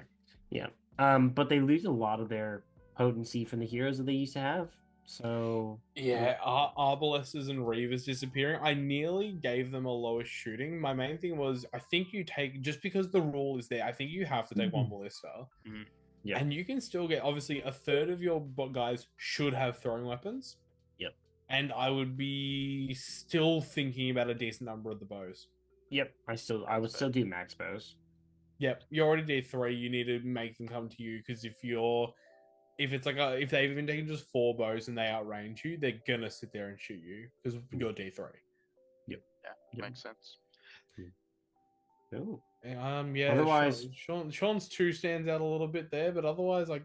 Yeah. But they lose a lot of their potency from the heroes that they used to have. So
Arbalests and Reavers disappearing. I nearly gave them a lower shooting. My main thing was, I think you take, just because the rule is there, I think you have to take one ballista.
Mm-hmm.
Yeah.
And you can still get, obviously, a third of your guys should have throwing weapons.
Yep.
And I would be still thinking about a decent number of the bows.
Yep. I would still do max bows.
Yep. You already did 3. You need to make them come to you, because if they've been taking just 4 bows and they outrange you, they're gonna sit there and shoot you because you're D3.
Yep.
Yeah, makes sense.
Oh.
Otherwise, Sean's 2 stands out a little bit there, but otherwise, I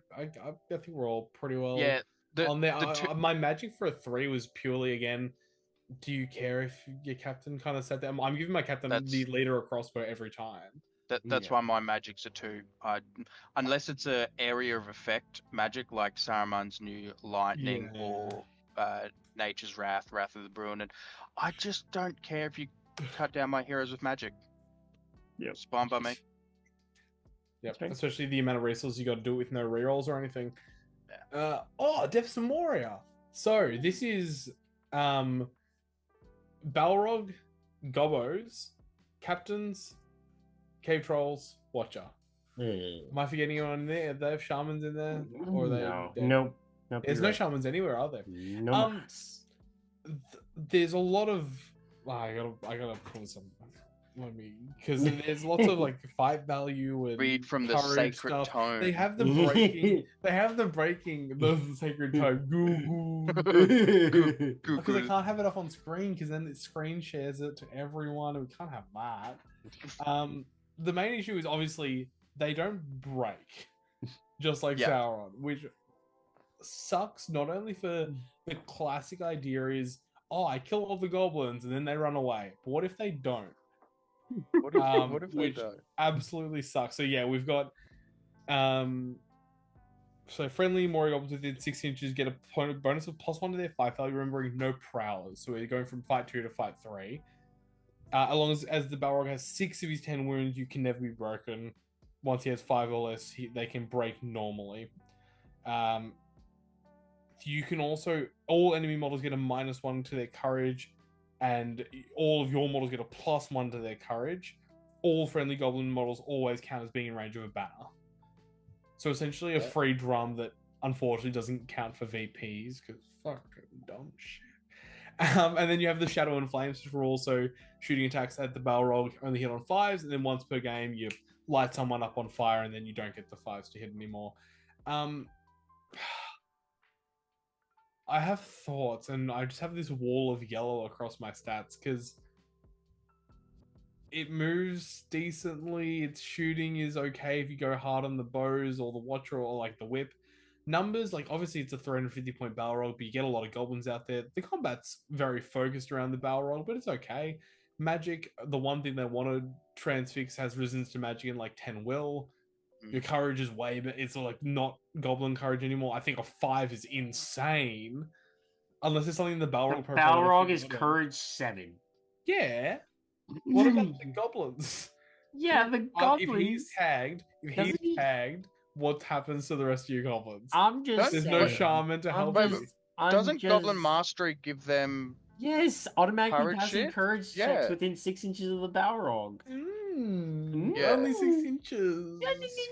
think we're all pretty well.
Yeah.
On there, my magic for a 3 was purely, again, do you care if your captain kind of sat there? I'm giving my captain the leader a crossbow every time.
That's why my magic's a 2. Unless it's an area of effect magic like Saruman's new lightning or Nature's Wrath of the Bruin, I just don't care if you cut down my heroes with magic.
Yeah,
it's fine by me.
Yep, especially the amount of resources you got to do it with no rerolls or anything.
Yeah.
Depths of Moria. So this is Balrog, Gobos, captains, cave trolls, watcher. Am I forgetting anyone in there? Do they have shamans in there? Or are they?
Nope.
There's no shamans anywhere, are there?
No.
There's a lot of. I gotta pull some. Because there's lots of like fight value and
read from the sacred
stuff.
tome.
They have the breaking. the sacred tome. Because I can't have it up on screen, because then it screen shares it to everyone, and we can't have that. The main issue is obviously they don't break, just like Sauron, which sucks. Not only for the classic idea is, I kill all the goblins and then they run away. But what if they don't?
What if
which
they don't?
absolutely sucks. So we've got So friendly moria goblins within 6 inches get a bonus of +1 to their fight value, remembering no prowlers. So we're going from fight 2 to fight 3. As long as the Balrog has 6 of his 10 wounds, you can never be broken. Once he has 5 or less, they can break normally. You can also, all enemy models get a -1 to their courage, and all of your models get a +1 to their courage. All friendly goblin models always count as being in range of a banner. So essentially a free drum that unfortunately doesn't count for VPs, because fucking dumb shit. And then you have the Shadow and Flames, which are also shooting attacks at the Balrog, only hit on 5s, and then once per game you light someone up on fire, and then you don't get the 5s to hit anymore. I have thoughts, and I just have this wall of yellow across my stats, because it moves decently, its shooting is okay if you go hard on the bows, or the Watcher, or like the Whip. Numbers, like obviously it's a 350 point Balrog, but you get a lot of goblins out there. The combat's very focused around the Balrog, but it's okay. Magic, the one thing they want to transfix, has resistance to magic in like 10 will. Your courage is way, but it's like not goblin courage anymore. I think a 5 is insane, unless it's something in the Balrog.
The Balrog is courage 7.
Yeah. What about the goblins?
Yeah, the goblins.
If he's tagged, what happens to the rest of your goblins?
I'm just
There's
saying.
no shaman to help.
Doesn't Goblin Mastery give them?
Yes, automatically
courage
passing
shit?
courage checks within 6 inches of the Balrog.
Yeah.
Only 6 inches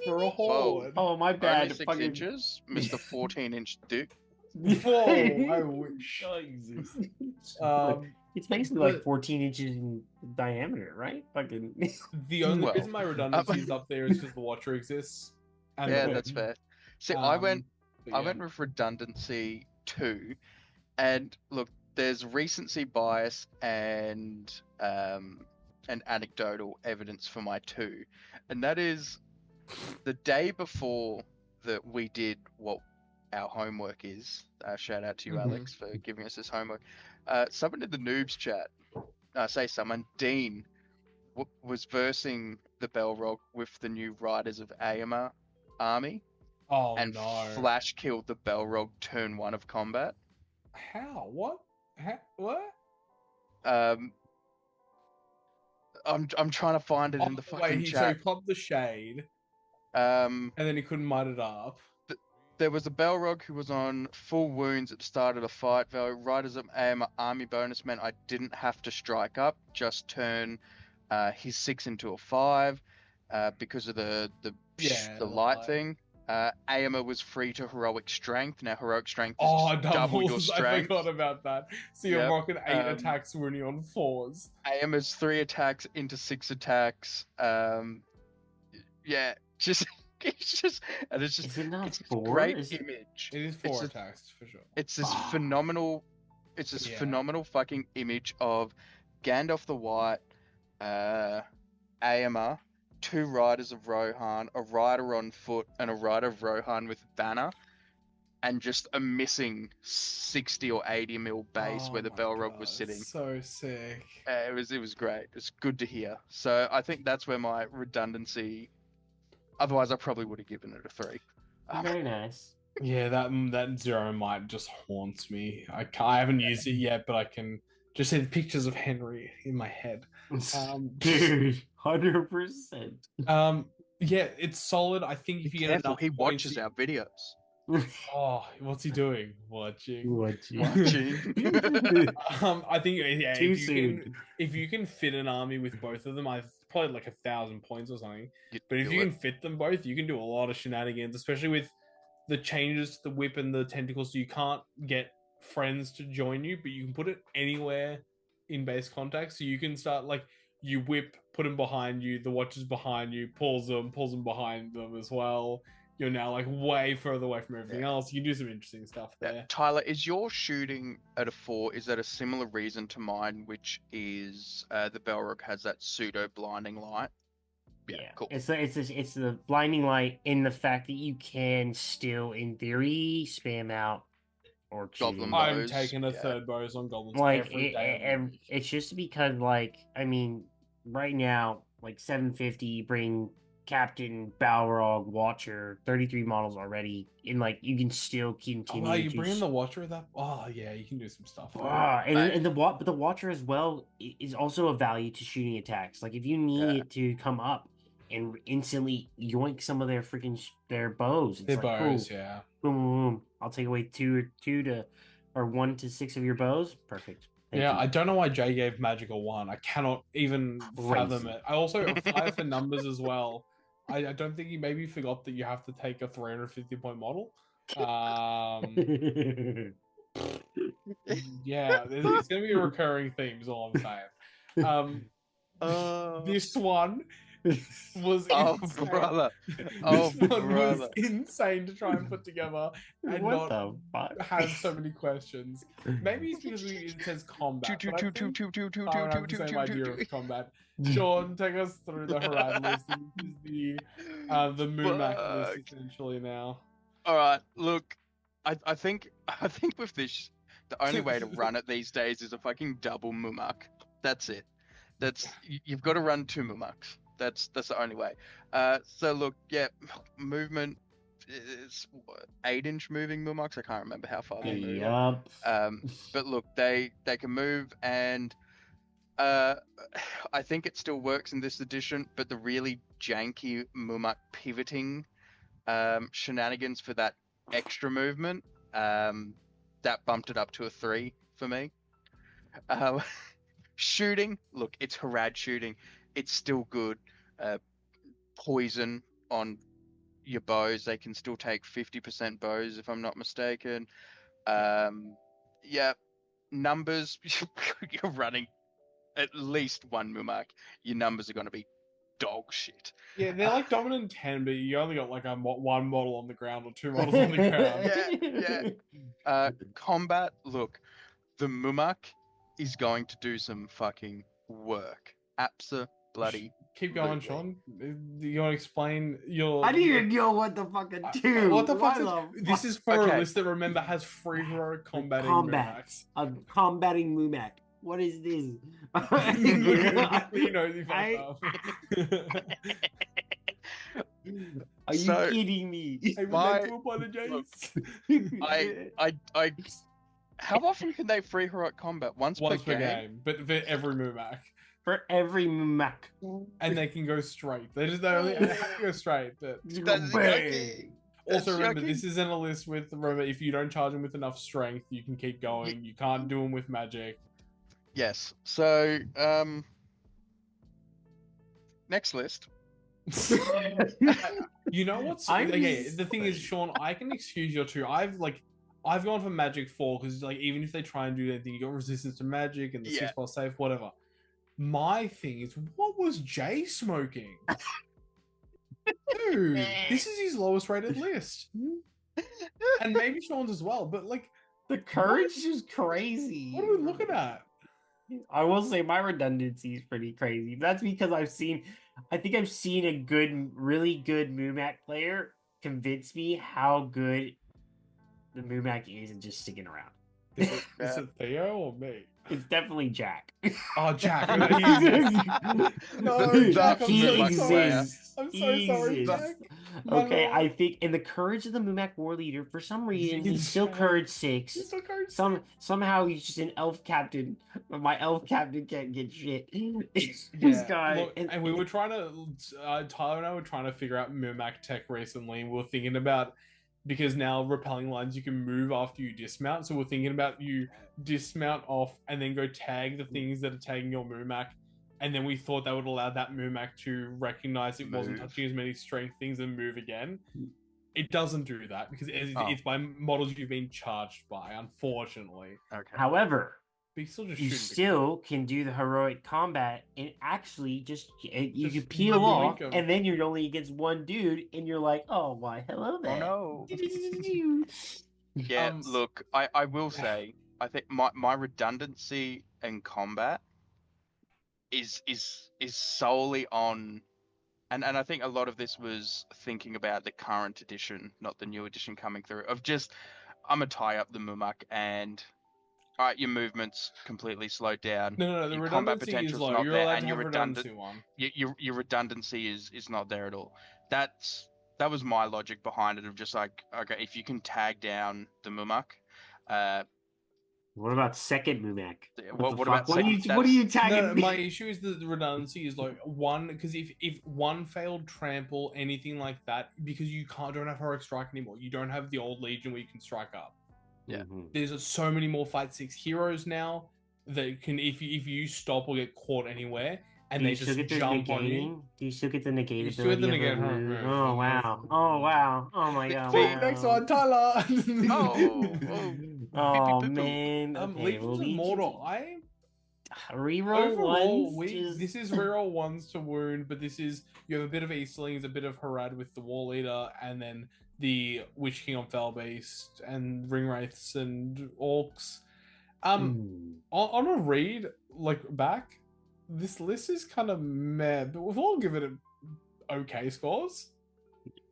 for a horde.
Oh, my bad.
Only 6 inches, Mr. 14-inch dick.
Whoa, I wish.
Jesus. It's basically like 14 inches in diameter, right? Fucking.
The only reason my redundancy is up there is because the Watcher exists. And
yeah, that's fair. See, I went with redundancy 2, and look, there's recency bias and anecdotal evidence for my 2, and that is the day before that we did what our homework is. Shout out to you, Alex, for giving us this homework. Someone in the noobs chat, Dean, was versing the Balrog with the new Riders of Aemir army.
Oh,
and
no.
flash killed the Balrog turn 1 of combat.
How? What? What?
I'm trying to find it in the fucking
chat. So he popped the shade. And then he couldn't might it up.
There was a Balrog who was on full wounds at the start of the fight. Riders of Aemir army bonus meant I didn't have to strike up, just turn his 6 into a 5 because of the light thing. Aemir was free to heroic strength. Now heroic strength is double your strength.
I forgot about that. So you're rocking 8 attacks when you're on 4s.
Aemir's 3 attacks into 6 attacks. It's a great image.
It is 4 attacks for sure.
It's this phenomenal fucking image of Gandalf the White, Aemir, 2 Riders of Rohan, a rider on foot, and a rider of Rohan with banner, and just a missing 60 or 80 mil base where the Balrog was sitting.
So sick.
It was great. It's good to hear. So I think that's where my redundancy. Otherwise, I probably would have given it a 3.
Very nice.
Yeah, that 0 might just haunts me. I haven't used it yet, but I can just see the pictures of Henry in my head.
Dude, 100%.
Yeah, it's solid. I think if you get enough,
he watches our videos.
Oh, what's he doing? Watching. I think if you can fit an army with both of them, I've probably like 1,000 points or something. But if you can fit them both, you can do a lot of shenanigans, especially with the changes to the whip and the tentacles. So you can't get friends to join you, but you can put it anywhere in base contact. So you can start like you whip, put them behind you, the Watcher's behind you, pulls them behind them as well. You're now like way further away from everything else. You can do some interesting stuff there.
Tyler, is your shooting at a 4, is that a similar reason to mine, which is the Balrog has that pseudo blinding light?
Yeah,
cool.
It's the blinding light in the fact that you can still, in theory, spam out or
Goblin
bows.
I'm taking a third bows on goblins
every day. It's just because, right now, 750, you bring Captain, Balrog, Watcher, 33 models already, and like you can still
Oh,
continue
wow, you
to
bring in the Watcher that. Oh, yeah, you can do some stuff.
and the Watcher as well is also a value to shooting attacks. Like if you need
Yeah.
it to come up and instantly yoink some of their freaking their bows, it's
Their
like
bows,
cool.
yeah.
Boom, boom, boom. I'll take away two to or 1 to 6 of your bows. Perfect. Thank
Yeah,
you.
I don't know why Jay gave Magic a 1. I cannot even fathom
Crazy.
it. I also a 5 for numbers as well. I don't think he maybe forgot that you have to take a 350 point model. Yeah, it's going to be a recurring theme, is all I'm saying. This one was
Oh,
insane.
brother.
This
Oh,
one was
brother.
insane to try and put together and
What
not
the fuck?
have so many questions. Maybe it's because it says combat, but I think I don't have the same idea of combat. Sean, take us through the Harad list. This is the Mumak list
Fuck.
essentially now.
All right, look, I think with this, the only way to run it these days is a fucking double Mumak. That's it. You've got to run 2 Mumaks. That's the only way. So look, yeah, movement is 8-inch moving Mumaks. I can't remember how far they move.
Yup.
But look, they can move, and I think it still works in this edition. But the really janky Mumak pivoting shenanigans for that extra movement, that bumped it up to a 3 for me. Shooting, look, it's Harad shooting. It's still good. Poison on your bows. They can still take 50% bows, if I'm not mistaken. Yeah, numbers, you're running at least 1 Mumak. Your numbers are going to be dog shit.
Yeah, they're like dominant 10, but you only got like one model on the ground or 2 models on the ground.
Yeah. Combat, look, the Mumak is going to do some fucking work. Bloody.
Keep going, Sean. You want to explain your?
I didn't even know what the fucking do.
What the fuck? This is for a list that remember has free heroic combating Mumaks.
I'm combating Mumak. What is this?
You know, you fucked up.
Are you kidding me?
I would like to apologize.
I how often can they free heroic combat? Once per game?
But for every Mumak.
For every Mumak.
And they can go straight. They only have to go straight. But also remember, this isn't a list with, remember, if you don't charge them with enough strength, you can keep going. You can't do them with magic.
Yes. So, next list.
You know what's okay? The thing is, Sean, I can excuse your 2. I've gone for magic 4 because like even if they try and do anything, you got resistance to magic and the 6+ safe, whatever. My thing is, what was Jay smoking? Dude, this is his lowest rated list, and maybe Sean's as well. But like,
the courage is crazy.
What are we looking at?
I will say my redundancy is pretty crazy. That's because I think I've seen a really good Mumak player convince me how good the Mumak is and just sticking around.
Is it Theo or me?
It's definitely Jack.
Oh, Jack. No, Jack,
he exists.
I'm so sorry, Jack.
Okay, I think in the courage of the Mumak war leader, for some reason, he's still courage 6.
He's still courage 6.
Somehow he's just an elf captain, but my elf captain can't get shit.
This guy. Look, and we were trying to, Tyler and I were trying to figure out Mumak tech recently, and we were thinking about, because now repelling lines you can move after you dismount, so we're thinking about you dismount off and then go tag the things that are tagging your Mumak, and then we thought that would allow that Mumak to recognize it wasn't touching as many strength things and move again. It doesn't do that because it's by models you've been charged by, unfortunately.
Okay.
However,
but
you still can do the heroic combat and actually just you can peel off, and then you're only against 1 dude, and you're like, oh, why, hello there.
Oh, no. Yeah, look, I will say, I think my redundancy in combat is solely on, and I think a lot of this was thinking about the current edition, not the new edition coming through, of just, I'm going to tie up the Mumak and All right, your movement's completely slowed down.
No. The
Your combat
redundancy is
potential's
low.
not
You're
there,
allowed
and
to
your
have redundancy one.
your redundancy is not there at all. That was my logic behind it of just like, okay, if you can tag down the Mumak,
What about second Mumak?
what
What
about
are you?
second?
What are you
That's-
tagging?
No, my issue is that the redundancy is like one, because if one failed trample, anything like that, because you don't have heroic strike anymore. You don't have the old legion where you can strike up.
Yeah.
There's so many more fight 6 heroes now that can, if you stop or get caught anywhere, and they just jump on you.
Do you still get the negate
You still get the
ability of
negate.
the move? Oh wow! Oh wow! Oh my god!
See,
Wow.
Next one, Tyler.
Oh
Pee-pee-poo-poo.
man. Okay,
Legions of Mordor.
reroll
Overall,
ones.
this is reroll ones to wound, but this is, you have a bit of Eastlings, a bit of Harad with the War Leader, and then the Witch King on Fellbeast, and Ringwraiths and Orcs. On a read back, this list is kind of meh, but we've all given it okay scores.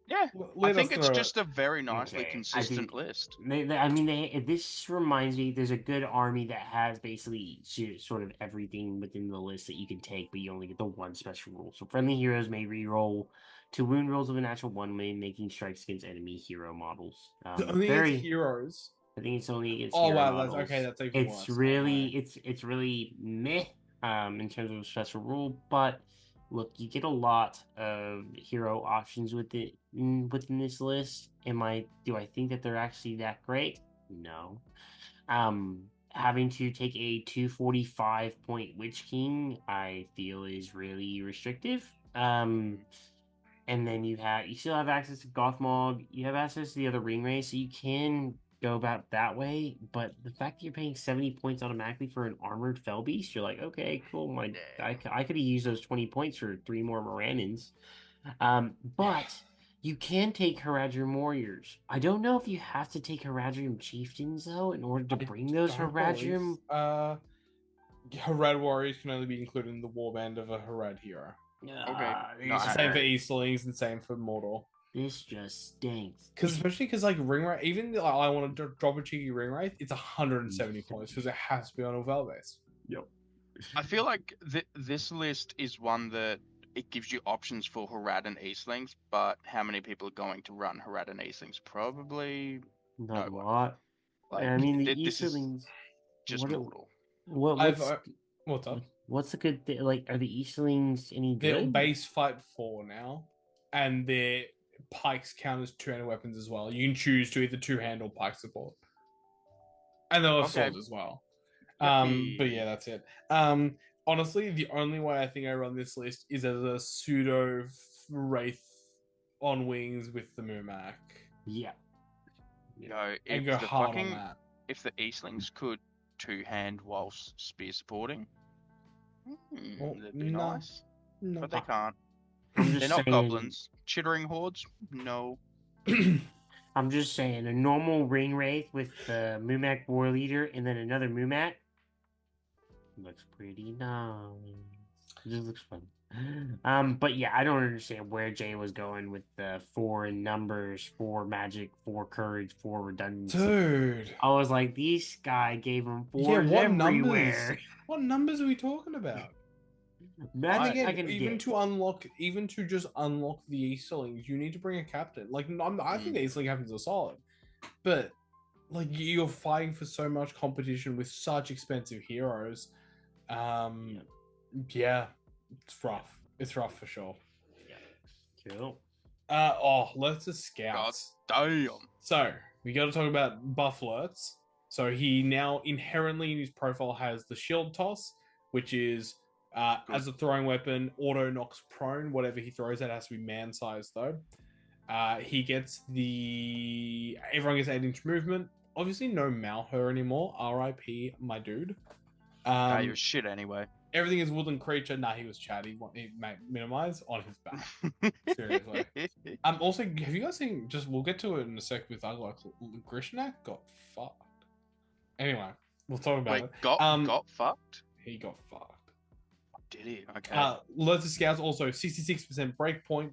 Yeah, I think it's just a very nicely
Okay,
consistent list.
This reminds me. There's a good army that has basically sort of everything within the list that you can take, but you only get the one special rule. So friendly heroes may reroll to wound rolls of a natural one when making strikes against enemy hero models.
Only against heroes.
I think it's only against.
Oh
hero
wow,
models.
that's okay. That's even worse.
It's really meh in terms of a special rule, but look, you get a lot of hero options within this list. Do I think that they're actually that great? No. Having to take a 245 point Witch King, I feel is really restrictive. And then you still have access to gothmog. You have access to the other Ringwraiths, so you can go about that way. But the fact that you're paying 70 points automatically for an armored Fellbeast, you're like, okay, cool. I could have used those 20 points for 3 more Morannons. But you can take Haradrim warriors. I don't know if you have to take Haradrim chieftains though in order to bring those Haradrim.
Harad warriors can only be included in the warband of a Harad hero.
Okay.
Same for Eastlings and same for Mordor.
This just stinks.
Especially because like Ringwraith, even I want to drop a cheeky Ringwraith, it's 170 points because it has to be on a Velbase.
Yep.
I feel like this list is one that it gives you options for Harad and Eastlings, but how many people are going to run Harad and Eastlings? Probably
not a lot.
Like,
I mean, the
Eastlings just mortal.
What's up?
What's a good thing? Like, are the Eastlings any good?
They're base fight 4 now, and their pikes count as 2-handed weapons as well. You can choose to either 2-hand or pike support, and there are swords as well. But yeah, that's it. Honestly, the only way I think I run this list is as a pseudo Wraith on wings with the Mumak.
Yeah.
And
go hard on that.
If the Eastlings could 2-hand whilst spear supporting, that'd be nice.
No.
But they can't.
They're
not goblins. Chittering hordes? No.
I'm just saying, a normal Ringwraith with the Mumak War Leader and then another Mumak looks pretty nice. It just looks fun. But yeah, I don't understand where Jay was going with the 4 in numbers, 4 magic, 4 courage, 4 redundancy.
Dude,
I was like, this guy gave him 4 everywhere.
Numbers? What numbers are we talking about?
Magic,
even to just unlock the Eastlings, you need to bring a captain. Like, I think the Eastling captains are solid, but like you're fighting for so much competition with such expensive heroes. Yeah, it's rough. It's rough for sure.
Yeah. Cool.
Lurtz is scouts.
God damn.
So we got to talk about buff Lurtz. So he now inherently in his profile has the shield toss, which is as a throwing weapon, auto knocks prone. Whatever he throws at has to be man sized though. He gets everyone gets 8-inch movement. Obviously, no Malher anymore. R.I.P. my dude.
He was shit anyway.
Everything is woodland creature. Nah, he was chatty. He minimize on his back. Seriously. Also, have you guys seen? We'll get to it in a sec with Ugly. Grishnak got fucked. Anyway, we'll talk about it.
Got fucked?
He got fucked.
Did he? Okay.
Lurtz Scouts also 66% breakpoint.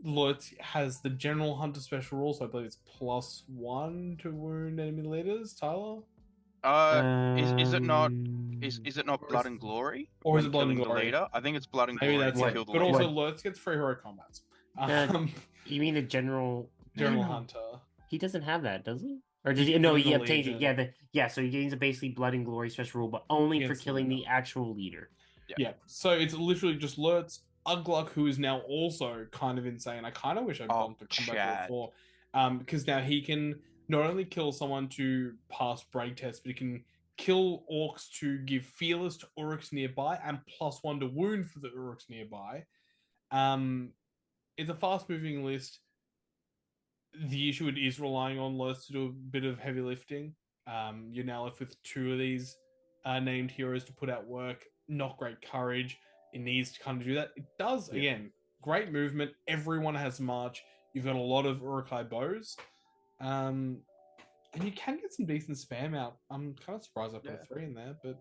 Lurtz has the General Hunter special rule, so I believe it's +1 to wound enemy leaders. Tyler?
Is it not is it not
Or
Blood
is-
and Glory?
or is
when
it Blood and
killing the
Glory?
leader? I think it's Blood and
Maybe
Glory
that's
to
it.
kill the
But
leader.
also, Lurtz gets free hero combats.
Uh, You mean the general?
General
No,
Hunter.
he doesn't have that, does he? Or did
He's
he? No,
in
he
the
obtained it.
Legion.
Yeah. So he gains a basically blood and glory special rule, but only for
Against the
killing
leader.
the actual leader.
Yeah. So it's literally just Lurtz, Ugluk, who is now also kind of insane. I kind of wish I bumped the combat
Chad.
rule 4. Because now he can not only kill someone to pass break tests, but he can kill orcs to give fearless to Uruks nearby and +1 to wound for the Uruks nearby. It's a fast-moving list. The issue it is relying on Lurtz to do a bit of heavy lifting. You're now left with 2 of these named heroes to put out work. Not great courage. It needs to kind of do that. It does, again, great movement. Everyone has march. You've got a lot of Uruk-hai bows. And you can get some decent spam out. I'm kind of surprised I put 3 in there, but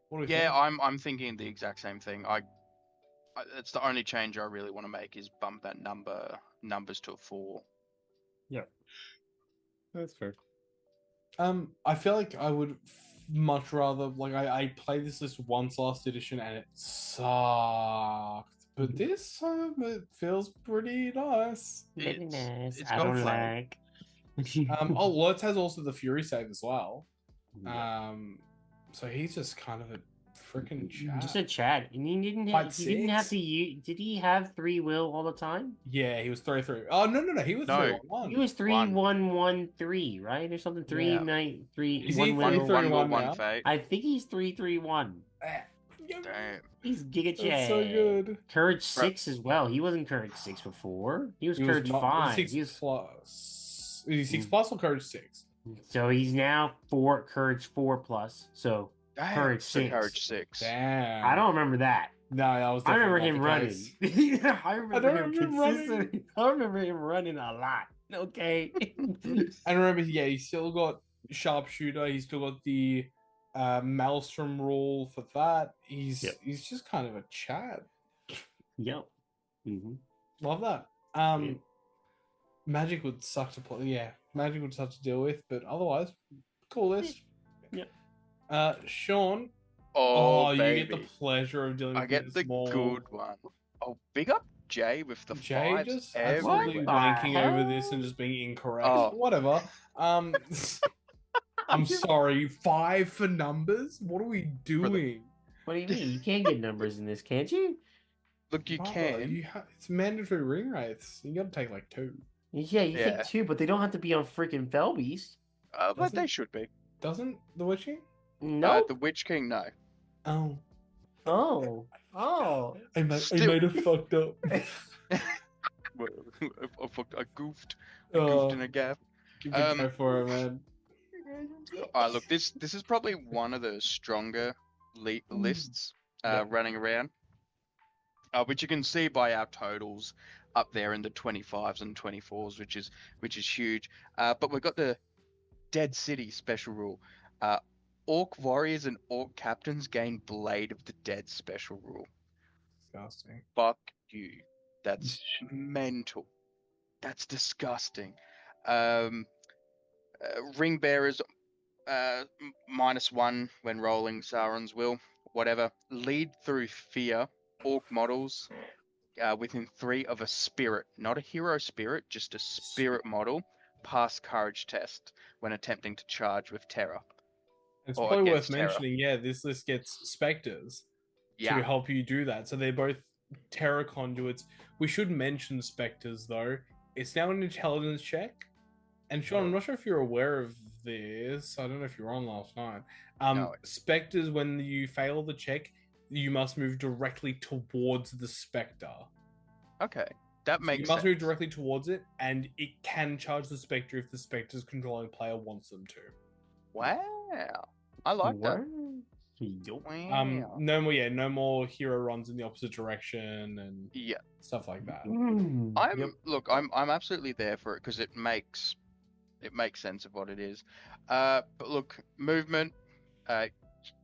what do we think?
I'm thinking the exact same thing. It's the only change I really want to make is bump that numbers to a 4.
Yeah, that's fair.
I feel like I would much rather I played this list once last edition and it sucked, but this time it feels pretty nice.
Very nice.
it's
I
got
don't
flame.
like.
Lurtz has also the Fury save as well.
Yeah.
So he's just kind of a freaking chat.
Just a chat, and he didn't.
Fight
He didn't have
6?
to use. Did he have 3 will all the time?
Yeah, he was 3-3. Oh no, he was
No.
3-1.
He was 3-1-1-3, right, or something. 3-9-3.
Is he
1 will.
3-3?
One
now?
fate.
I think he's 3-3-1.
Damn.
He's Giga
That's
Chad.
so good.
Courage 6 as well. He wasn't Courage 6 before. He was Courage 5.
6
He was,
plus. Is he 6 plus or Courage 6?
so he's now Courage 4 plus. So
Damn.
Courage
So
6.
Courage 6.
Damn.
I don't remember that.
No, that was.
I remember him
definitely not the
running.
case.
I remember him consistently. I remember him running a lot. Okay.
And remember, he's still got sharpshooter. He's still got the maelstrom rule for that. He's just kind of a Chad.
Yep. Mm-hmm.
Love that. Magic would suck to play. Yeah, Magic would suck to deal with, but otherwise, cool list.
Yep.
Sean.
Oh,
you
baby.
get the pleasure of dealing with
I get the
small...
good one. Oh, big up Jay with the
Jay
5s
just
everywhere.
absolutely wanking over this and just being incorrect.
Oh.
Whatever. I'm sorry. 5 for numbers? What are we doing?
What do you mean? You can't get numbers in this, can't you?
Look, you
Brother,
can.
it's mandatory Ringwraiths. You got to take like 2.
Yeah, you
Yeah.
take 2, but they don't have to be on freaking Felbeast.
But
Doesn't-
they should be.
Doesn't the Witching?
No.
The Witch King, no.
Oh.
Oh.
I might
Still-
have fucked up.
I goofed. I goofed in a gap.
Give it a go for it, man.
Look, this is probably one of the stronger lists running around, which you can see by our totals up there in the 25s and 24s, which is huge. But we've got the Dead City special rule. Orc warriors and orc captains gain Blade of the Dead special rule.
Disgusting.
Fuck you. That's mental. That's disgusting. Ring bearers -1 when rolling Sauron's will. Whatever. Lead through fear. Orc models within 3 of a spirit, not a hero spirit, just a spirit model. Pass courage test when attempting to charge with terror.
It's
Or
probably worth
against terror.
mentioning, this list gets specters to
Yeah.
help you do that. So they're both terror conduits. We should mention specters though. It's now an intelligence check. And Sean, I'm not sure if you're aware of this. I don't know if you were on last night.
No.
Specters, when you fail the check, you must move directly towards the specter.
Okay. That
So
makes
you must
sense.
move directly towards it, and it can charge the specter if the specter's controlling player wants them to.
Wow. I like that.
Yup.
Wow.
No more hero runs in the opposite direction and
Yeah.
stuff like that.
I'm absolutely there for it because it makes sense of what it is. But look, movement.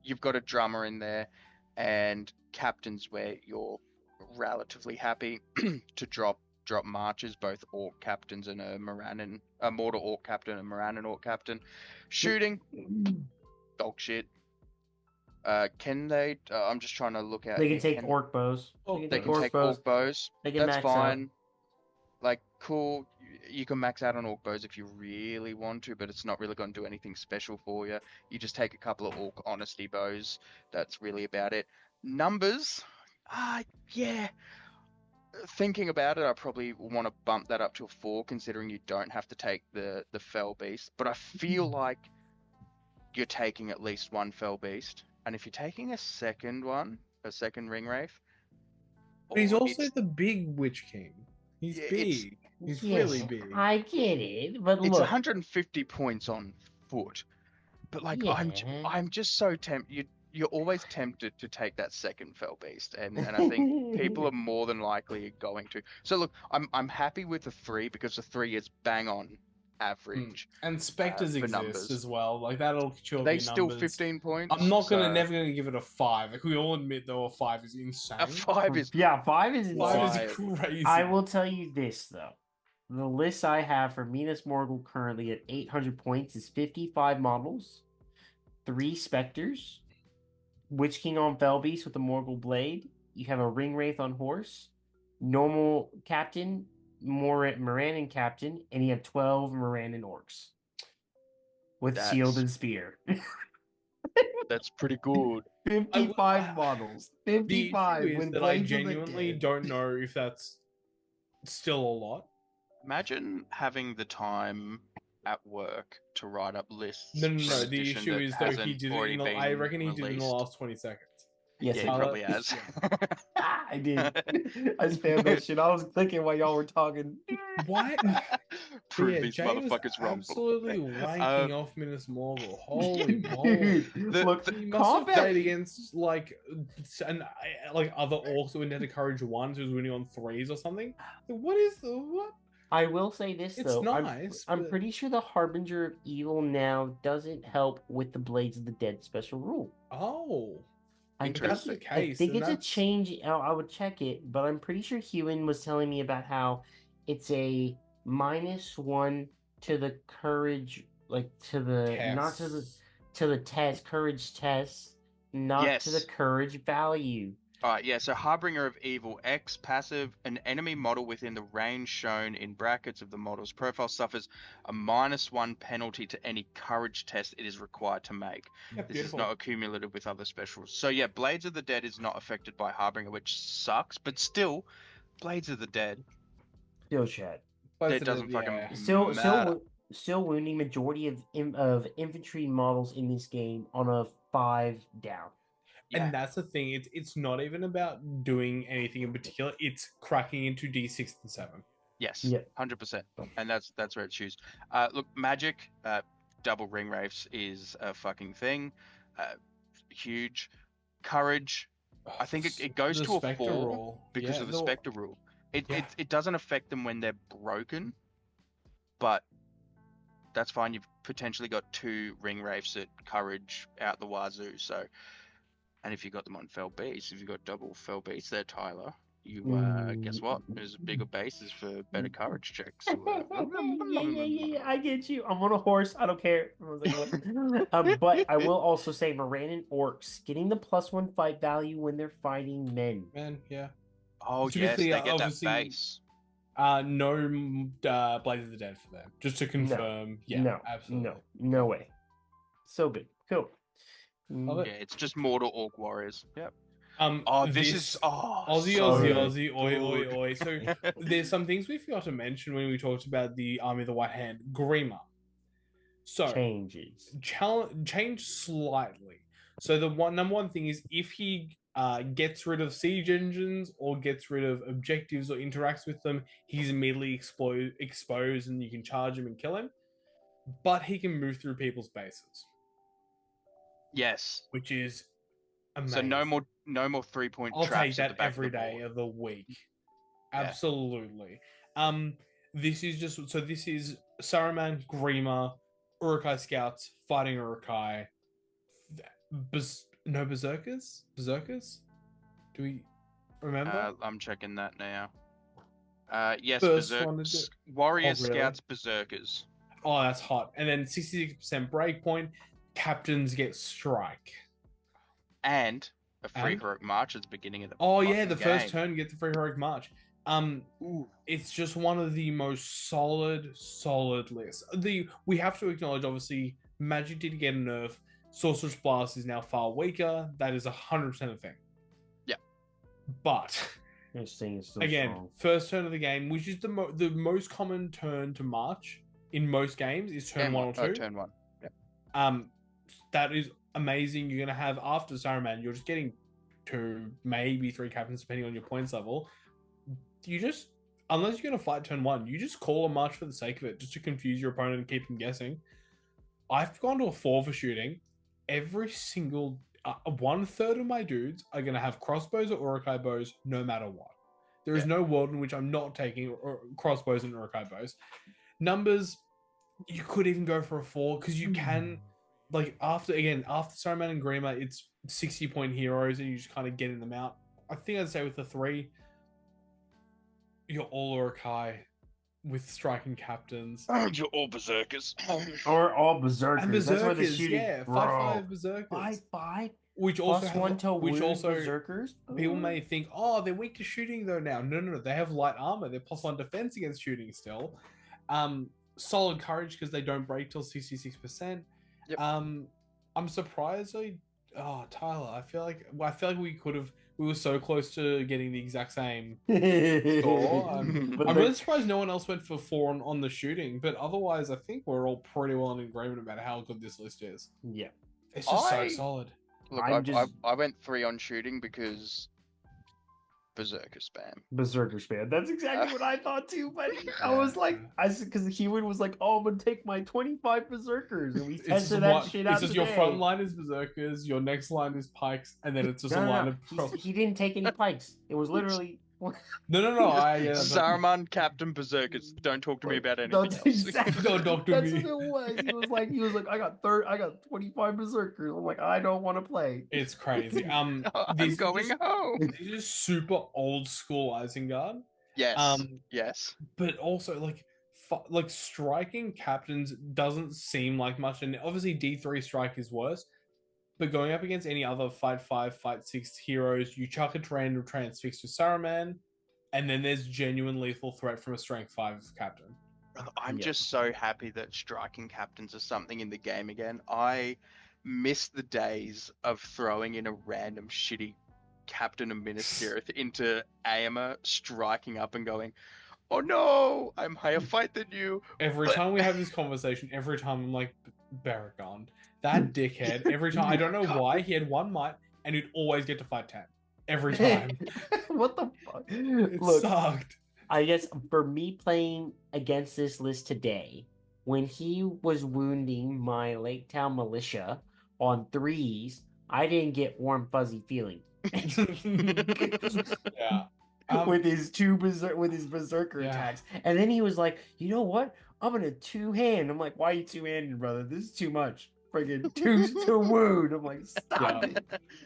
You've got a drummer in there, and captains where you're relatively happy to drop marches, both orc captains and a Mordor orc captain and Morannon orc captain. Shooting. dog shit. Can they? I'm just trying to look at.
They can take orc bows.
They can take orc bows.
They can
That's
max
fine.
out.
Like, cool. You can max out on orc bows if you really want to, but it's not really going to do anything special for you. You just take a couple of orc honesty bows. That's really about it. Numbers, yeah. Thinking about it, I probably want to bump that up to a 4, considering you don't have to take the fell beast. But I feel like you're taking at least one fell beast, and if you're taking a second Ringwraith,
But he's also the big Witch King. He's big. He's really big.
I get it, but
it's
look,
150 points on foot. But like, I'm just so tempted. You're always tempted to take that second fell beast, and I think people are more than likely going to. So look, I'm happy with the 3 because the 3 is bang on average.
And specters exist
numbers
as well. Like that'll kill
They
your
still
numbers.
15 points.
I'm not never gonna give it a 5. Like we all admit though, a 5 is insane.
A 5 is
5 is insane.
5 is crazy.
I will tell you this though. The list I have for Minas Morgul currently at 800 points is 55 models, 3 specters, Witch King on Felbeast with a Morgul blade. You have a Ringwraith on horse, normal captain, Morannon captain, and you have 12 Morannon orcs with shield and spear.
That's pretty good.
55 models. 55.
The issue is
When
that I genuinely don't know if that's still a lot.
Imagine having the time at work to write up lists.
No.
for an
The
edition
issue
that
is though he
hasn't
did it.
already been
I reckon he did it in the
released.
last 20 seconds.
Yes,
Yeah, he
I
probably has.
I did. I spammed that shit. I was clicking while y'all were talking.
Why?
Prove these
Jay was
motherfuckers wrong.
absolutely wanking off Minas Morgul. Holy moly!
Look,
He must have
combat.
played against like other orcs that went down to courage 1s who was winning on 3s or something. What is the what?
I will say this
It's
though.
nice,
I'm
but-
pretty sure the Harbinger of Evil now doesn't help with the Blades of the Dead special rule.
Oh,
I
if that's
think,
the case,
I think
then
it's a
that's-
change. I would check it, but I'm pretty sure Hewen was telling me about how it's a -1 to the courage, like to the not to the test courage test, not to the
Yes.
courage value.
Alright, yeah, so Harbinger of Evil, X passive, an enemy model within the range shown in brackets of the model's profile suffers a -1 penalty to any courage test it is required to make.
Yeah,
This is
beautiful.
not accumulated with other specials. So yeah, Blades of the Dead is not affected by Harbinger, which sucks, but still, Blades of the Dead,
Still, chat.
Both
it
of
doesn't
them,
fucking
yeah.
matter.
Still wounding majority of infantry models in this game on a 5 down.
Yeah.
And that's the thing. It's not even about doing anything in particular. It's cracking into D6 and 7.
Yes,
Yeah.
100%, and that's where it's used. Look, magic, double Ringwraiths is a fucking thing. Huge. Courage, I think it goes
The
to a
Spectre
4
rule.
because
Yeah,
of the Spectre rule. It doesn't affect them when they're broken, but that's fine. You've potentially got 2 Ringwraiths at courage out the wazoo. So, and if you got them on fell beast, if you've got double fell beast there, Tyler, you guess what? There's bigger bases for better courage checks.
Yeah, I get you. I'm on a horse. I don't care. I was like, what? But I will also say Morannon orcs getting the +1 fight value when they're fighting men.
Man, yeah.
Oh
To be
yes, they
clear,
get that
obviously-
base.
No Blades of the Dead for them. Just to confirm. Yeah,
no,
absolutely.
no way. So big, cool.
Love it.
Yeah, it's just Mordor Orc Warriors. Yep.
Oh,
This is
Aussie,
so
Aussie, oi, oi,
good.
oi. So there's some things we forgot to mention when we talked about the Army of the White Hand. Grima. So
Changes.
change slightly. So the number one thing is if he gets rid of siege engines or gets rid of objectives or interacts with them, he's immediately exposed and you can charge him and kill him. But he can move through people's bases,
Yes.
which is amazing.
So no more 3-point
I'll
traps
take
at the
that
back
every
of the
day
board.
of the week.
Yeah.
Absolutely. This is just so this is Saruman, Grima, Uruk-hai scouts fighting Uruk-hai. No berserkers? Berserkers? Do we remember?
I'm checking that now. Yes,
First one to
berserkers,
do-
warrior
Oh, really?
scouts, berserkers.
Oh, that's hot. And then 66% breakpoint. captains get strike.
And a free
And?
heroic march at the beginning of the
Oh yeah,
fucking
the first
game.
turn you get the free heroic march.
Ooh.
It's just one of the most solid lists. We have to acknowledge, obviously, magic did get a nerf. Sorcerer's Blast is now far weaker. That is 100% a thing.
Yeah.
But
This thing is so
again,
strong.
first turn of the game, which is the most common turn to march in most games, is turn
Game
1 or 2.
Oh, turn 1. Yeah.
That is amazing. You're gonna have after Saruman, you're just getting 2, maybe 3 captains depending on your points level. You just, unless you're gonna fight turn 1, you just call a march for the sake of it, just to confuse your opponent and keep them guessing. I've gone to a 4 for shooting. Every single 1/3 of my dudes are gonna have crossbows or Uruk-hai bows, no matter what. There is no world in which I'm not taking crossbows and Uruk-hai bows. Numbers, you could even go for a 4 because you can. Like after Saruman and Grima, it's 60-point heroes and you just kind of getting them out. I think I'd say with the 3, you're all Uruk-hai with striking captains.
You're all berserkers.
Or all berserkers.
And berserkers,
That's where the shooting.
yeah,
Bro.
5/5 berserkers.
5/5.
Which also
Plus 1 to
which
wound
also
berserkers.
people may think, oh, they're weak to shooting though now. No, they have light armor. They're +1 defense against shooting still. Solid courage because they don't break till 66%.
Yep.
I'm surprised. Tyler, I feel like we were so close to getting the exact same score. I'm really surprised no one else went for 4 on the shooting, but otherwise I think we're all pretty well in agreement about how good this list is.
Yeah.
It's just so solid.
Look, I went 3 on shooting because berserker spam.
Berserker spam. That's exactly what I thought too, buddy. I was like, because Hewan was like, "Oh, I'm gonna take my 25 berserkers," and we tested that shit out.
It's just your front line is berserkers, your next line is pikes, and then it's just a line of.
He didn't take any pikes. It was literally.
No.
Saruman, Captain Berserkers. Don't talk to me about anything else.
Exactly.
Don't talk to
That's
me.
what it was. He was like, I got 25 berserkers. I'm like, I don't want to play.
It's crazy.
I'm going home.
This is super old school Isengard.
Yes. Yes.
But also like striking captains doesn't seem like much, and obviously D3 strike is worse. But going up against any other fight 5, fight 6 heroes, you chuck a random transfix to Saruman, and then there's genuine lethal threat from a strength 5 captain.
Brother, I'm just so happy that striking captains are something in the game again. I miss the days of throwing in a random shitty captain of Minas Cirith into Aemma, striking up and going, "Oh no, I'm higher fight than you."
Every time we have this conversation, every time I'm like, Barad-dûr, that dickhead. Every time, I don't know why, he had 1 might and he'd always get to fight 10 every time.
What the fuck?
It sucked.
I guess for me playing against this list today, when he was wounding my Lake Town militia on 3s, I didn't get warm fuzzy feeling.
Yeah.
With his berserker attacks, and then he was like, "You know what? I'm gonna 2-hand." I'm like, "Why are you 2-handed, brother? This is too much. Friggin' 2 to wound." I'm like, "Stop it!"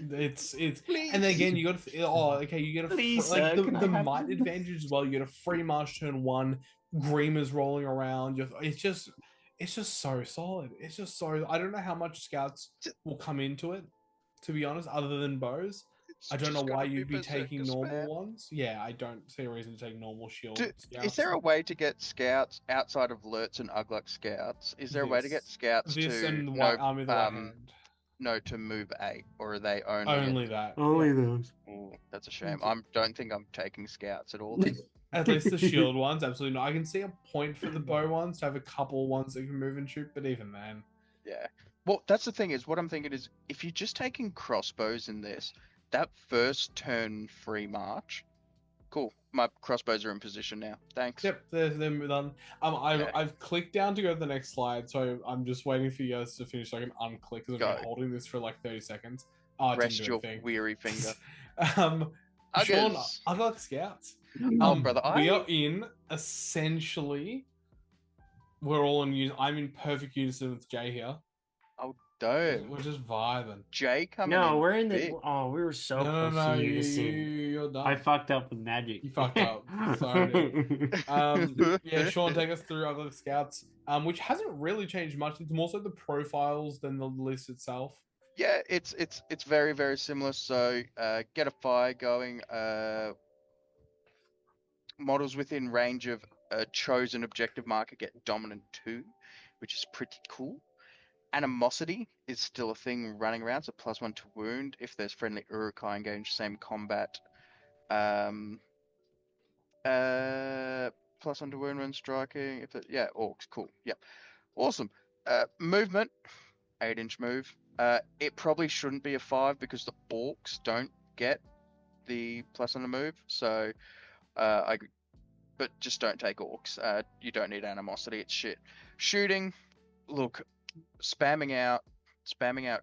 It's and then again you got to you get the might advantage as well. You get a free march turn 1. Grima's rolling around. It's just so solid. It's just so, I don't know how much scouts will come into it, to be honest, other than bows. I don't know why you'd be taking normal ones. Yeah, I don't see a reason to take normal shield.
Is there a way to get scouts outside of Lurtz and Ugluk scouts? Is there a way to get scouts
and the White Army of the White Hand?
No, to move 8, or are they
only that?
Only those.
Ooh, that's a shame. Don't think I'm taking scouts at all.
At least the shield ones, absolutely not. I can see a point for the bow ones to have a couple ones that can move and shoot, but even then.
Yeah. Well, that's the thing is, what I'm thinking is, if you're just taking crossbows in this, that first turn free march, cool. My crossbows are in position now. Thanks.
Yep, they're done. I've clicked down to go to the next slide, so I'm just waiting for you guys to finish so I can unclick because I've been holding this for like 30 seconds.
Rest your weary finger.
Sean, I got scouts.
Brother,
we are in essentially. We're all in. I'm in perfect unison with Jay here.
Oh, dude,
we're just vibing.
Jay coming.
No, we're in
big.
the. Oh, we were so close
no,
to unison.
You're done.
I fucked up with magic.
You fucked up. Sorry. Yeah, Sean, take us through other scouts. which hasn't really changed much. It's more so the profiles than the list itself.
Yeah, it's very, very similar. So get a fire going. Models within range of a chosen objective marker get dominant 2, which is pretty cool. Animosity is still a thing running around, so +1 to wound if there's friendly Uruk-hai engaged, same combat. +1 to wound when striking. Yeah, orcs, cool. Yep, awesome. Movement, 8-inch move. It probably shouldn't be a 5 because the orcs don't get the +1 to move. So, but just don't take orcs. You don't need animosity. It's shit. Shooting, look, spamming out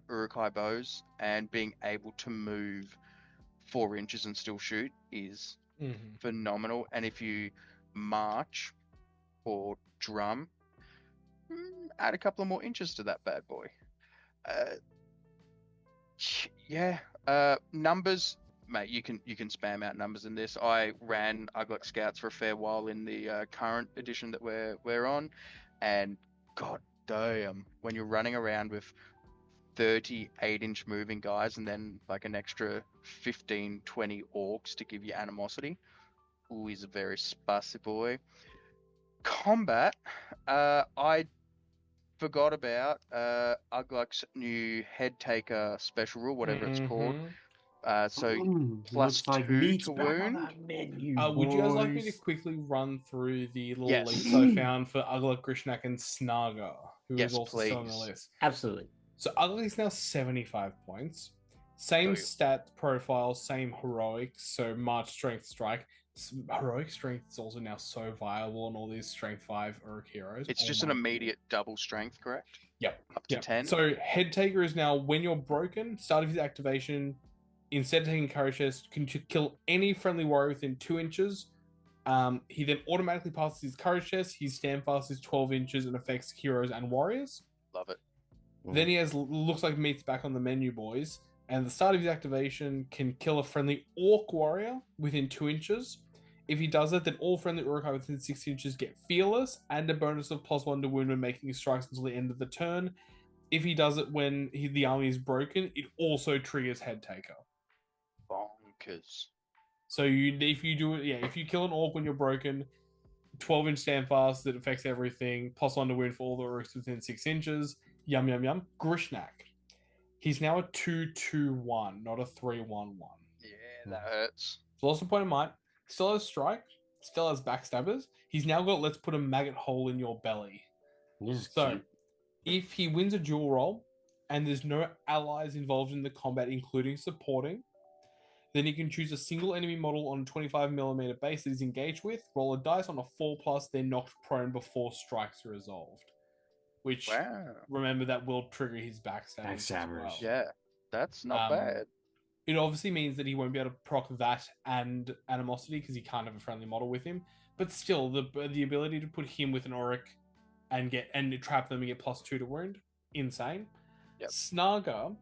Uruk-hai bows and being able to move 4 inches and still shoot is phenomenal. And if you march or drum, add a couple of more inches to that bad boy. Numbers, mate. You can spam out numbers in this. I ran Ugluk Scouts for a fair while in the current edition that we're on, and god damn, when you're running around with 30 8-inch moving guys and then like an extra 15, 20 orcs to give you animosity, ooh, he's a very spicy boy. Combat, I forgot about Ugluk's new head taker special rule, whatever it's called. So +2 to wound.
Would you guys like me to quickly run through the little links I found for Ugluk, Grishnak, and Snaga, who is also still on the list?
Absolutely.
So Ugluk is now 75 points. Same stat profile, same heroics, so March, Strength, Strike. Heroic Strength is also now so viable on all these Strength 5 Uruk heroes.
It's just an immediate double strength, correct?
Yep.
Up to 10.
So Head Taker is now, when you're broken, start of his activation, instead of taking Courage Test, can kill any friendly warrior within 2 inches. He then automatically passes his Courage Test. His Standfast is 12 inches and affects heroes and warriors.
Love it.
Then he has, looks like meat's back on the menu, boys. And the start of his activation can kill a friendly Orc warrior within 2 inches. If he does it, then all friendly Uruk-hai within 6 inches get Fearless and a bonus of +1 to wound when making strikes until the end of the turn. If he does it when the army is broken, it also triggers Head Taker.
Bonkers.
So if you do it, if you kill an Orc when you're broken, 12-inch Standfast that affects everything, +1 to wound for all the Uruks within 6 inches. Yum, yum, yum. Grishnak. He's now a 2-2-1, not a 3-1-1.
Yeah, that hurts.
So lost a point of might. Still has strike. Still has backstabbers. He's now got let's put a maggot hole in your belly. So if he wins a duel roll and there's no allies involved in the combat, including supporting, then he can choose a single enemy model on a 25mm base that he's engaged with, roll a dice on a 4+, then knocked prone before strikes are resolved. Which, remember, that will trigger his backstabbers. Well.
Yeah, that's not bad.
It obviously means that he won't be able to proc that and animosity because he can't have a friendly model with him. But still, the ability to put him with an Auric and trap them and get +2 to wound, insane.
Yep.
Snaga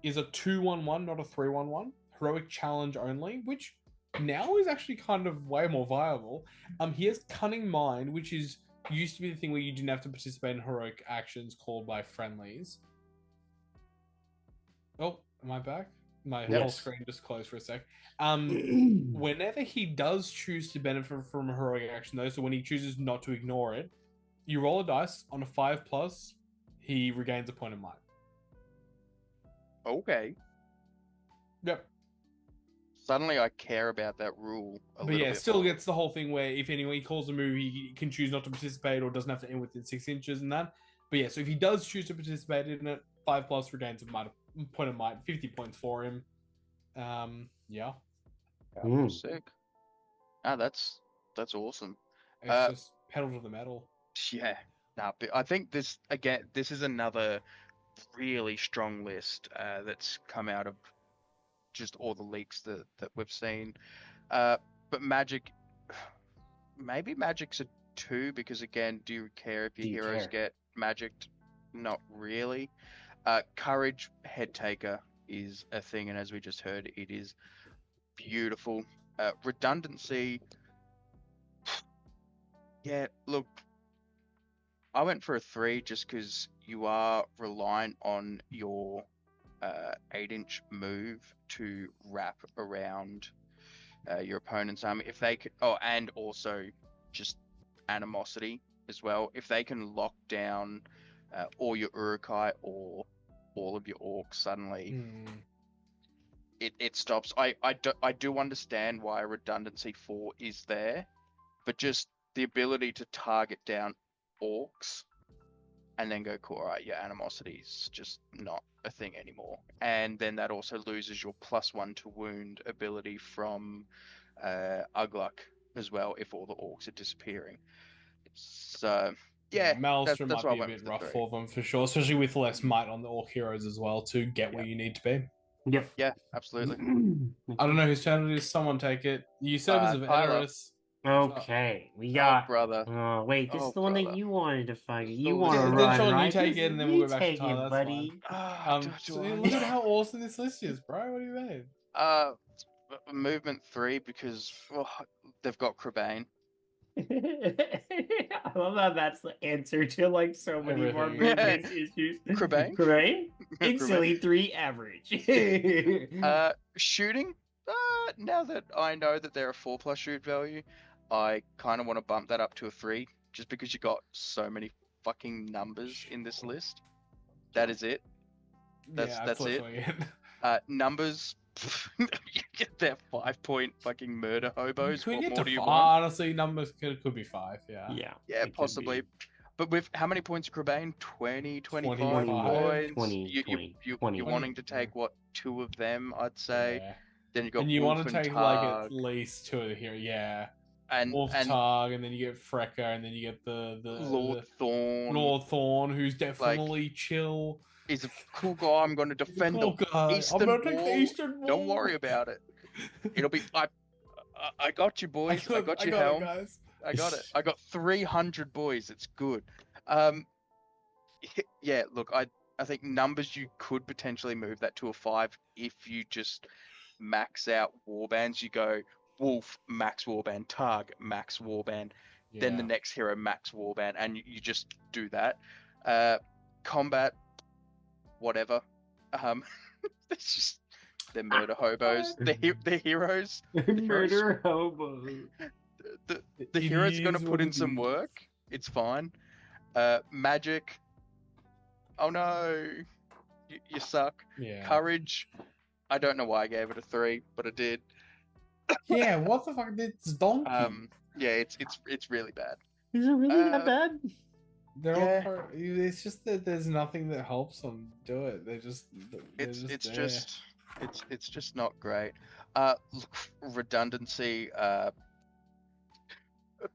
is a 2-1-1, not a 3-1-1. Heroic challenge only, which now is actually kind of way more viable. He has Cunning Mind, which used to be the thing where you didn't have to participate in heroic actions called by friendlies. Oh, am I back? My whole screen just closed for a sec. Whenever he does choose to benefit from a heroic action, though, so when he chooses not to ignore it, you roll a dice on a 5+, he regains a point of might.
Okay.
Yep.
Suddenly I care about that rule a little bit. But
still gets the whole thing where if anyone calls a move, he can choose not to participate or doesn't have to end within 6 inches and that. But so if he does choose to participate in it, 5+ regains a point of might, 50 points for him.
Sick. That's awesome.
It's just pedal to the metal.
Yeah. But I think this is another really strong list that's come out of just all the leaks that we've seen. But Magic, maybe Magic's a 2 because again, do you care if your heroes get magicked? Not really. Courage Head Taker is a thing, and as we just heard, it is beautiful. Redundancy. Yeah, look, I went for a 3 just because you are reliant on your 8-inch move to wrap around your opponent's army. If they could, and also just animosity as well. If they can lock down all your Uruk-hai or all of your orcs suddenly, it stops. I do understand why redundancy 4 is there, but just the ability to target down orcs and then go, cool, all right, your animosity is just not a thing anymore. And then that also loses your +1 to wound ability from Ugluk as well if all the orcs are disappearing. So yeah,
Maelstrom
that's
might
why
be
I
a
went
bit
for the
rough
3.
for them for sure, especially with less might on the orc heroes as well to get where you need to be.
Yep.
Yeah, absolutely.
I don't know whose turn it is. Someone take it. Usurpers of
Tyler.
Edoras.
Okay, we got.
Oh, brother.
Oh, wait, this is the one that you wanted to find. You
So
want to
this-
run,
Then Sean,
right?
you take it, and then we'll go back to
take
Tyler.
it,
That's
buddy.
fine.
do I?
Look at how awesome this list is, bro. What do you mean?
Movement 3 because they've got Crebain.
I love how that's the answer to like so many more
Everything.
movement issues.
Crebain?
Crebain? Instantly 3 average.
Shooting. Now that I know that they're a 4+ shoot value, I kind of want to bump that up to a 3, just because you got so many fucking numbers in this list. That is it. That's it. Numbers. You get their 5-point fucking murder hobos.
Could
What
get
more
to
do you
five.
want?
Honestly, numbers could be 5. Yeah.
Yeah,
Possibly. But with how many points, Crebain? 20, 25
25?
points. You're wanting to take what, 2 of them, I'd say.
Yeah.
Then you got
And you
Wolf
want to
and
take
Targ,
like at least 2 of the here, yeah.
and
Wolf Targ, and then you get Frecker, and then you get the
Lord Thorn.
Lord Thorn, who's definitely chill.
He's a cool guy. I'm going to defend the Eastern
I'm gonna take
Wall.
the Eastern Wall.
Don't worry about it. It'll be. I got you, boys. I got you, Helm.
Guys.
I got it. I got 300 boys. It's good. Yeah. Look, I think numbers you could potentially move that to a 5 if you just max out warbands. You go Wolf max warband, Targ max warband, then the next hero max warband, and you just do that. Combat, whatever. It's just they're murder hobos. They're heroes.
Murder hobo.
The heroes are gonna put in some work. It's fine. Magic. Oh no, you suck.
Yeah.
Courage. I don't know why I gave it a 3, but I did.
Yeah. What the fuck? It's donkey.
Yeah, it's really bad.
Is it really that bad?
They're all it's just that there's nothing that helps them do it.
It's just not great. Look, redundancy.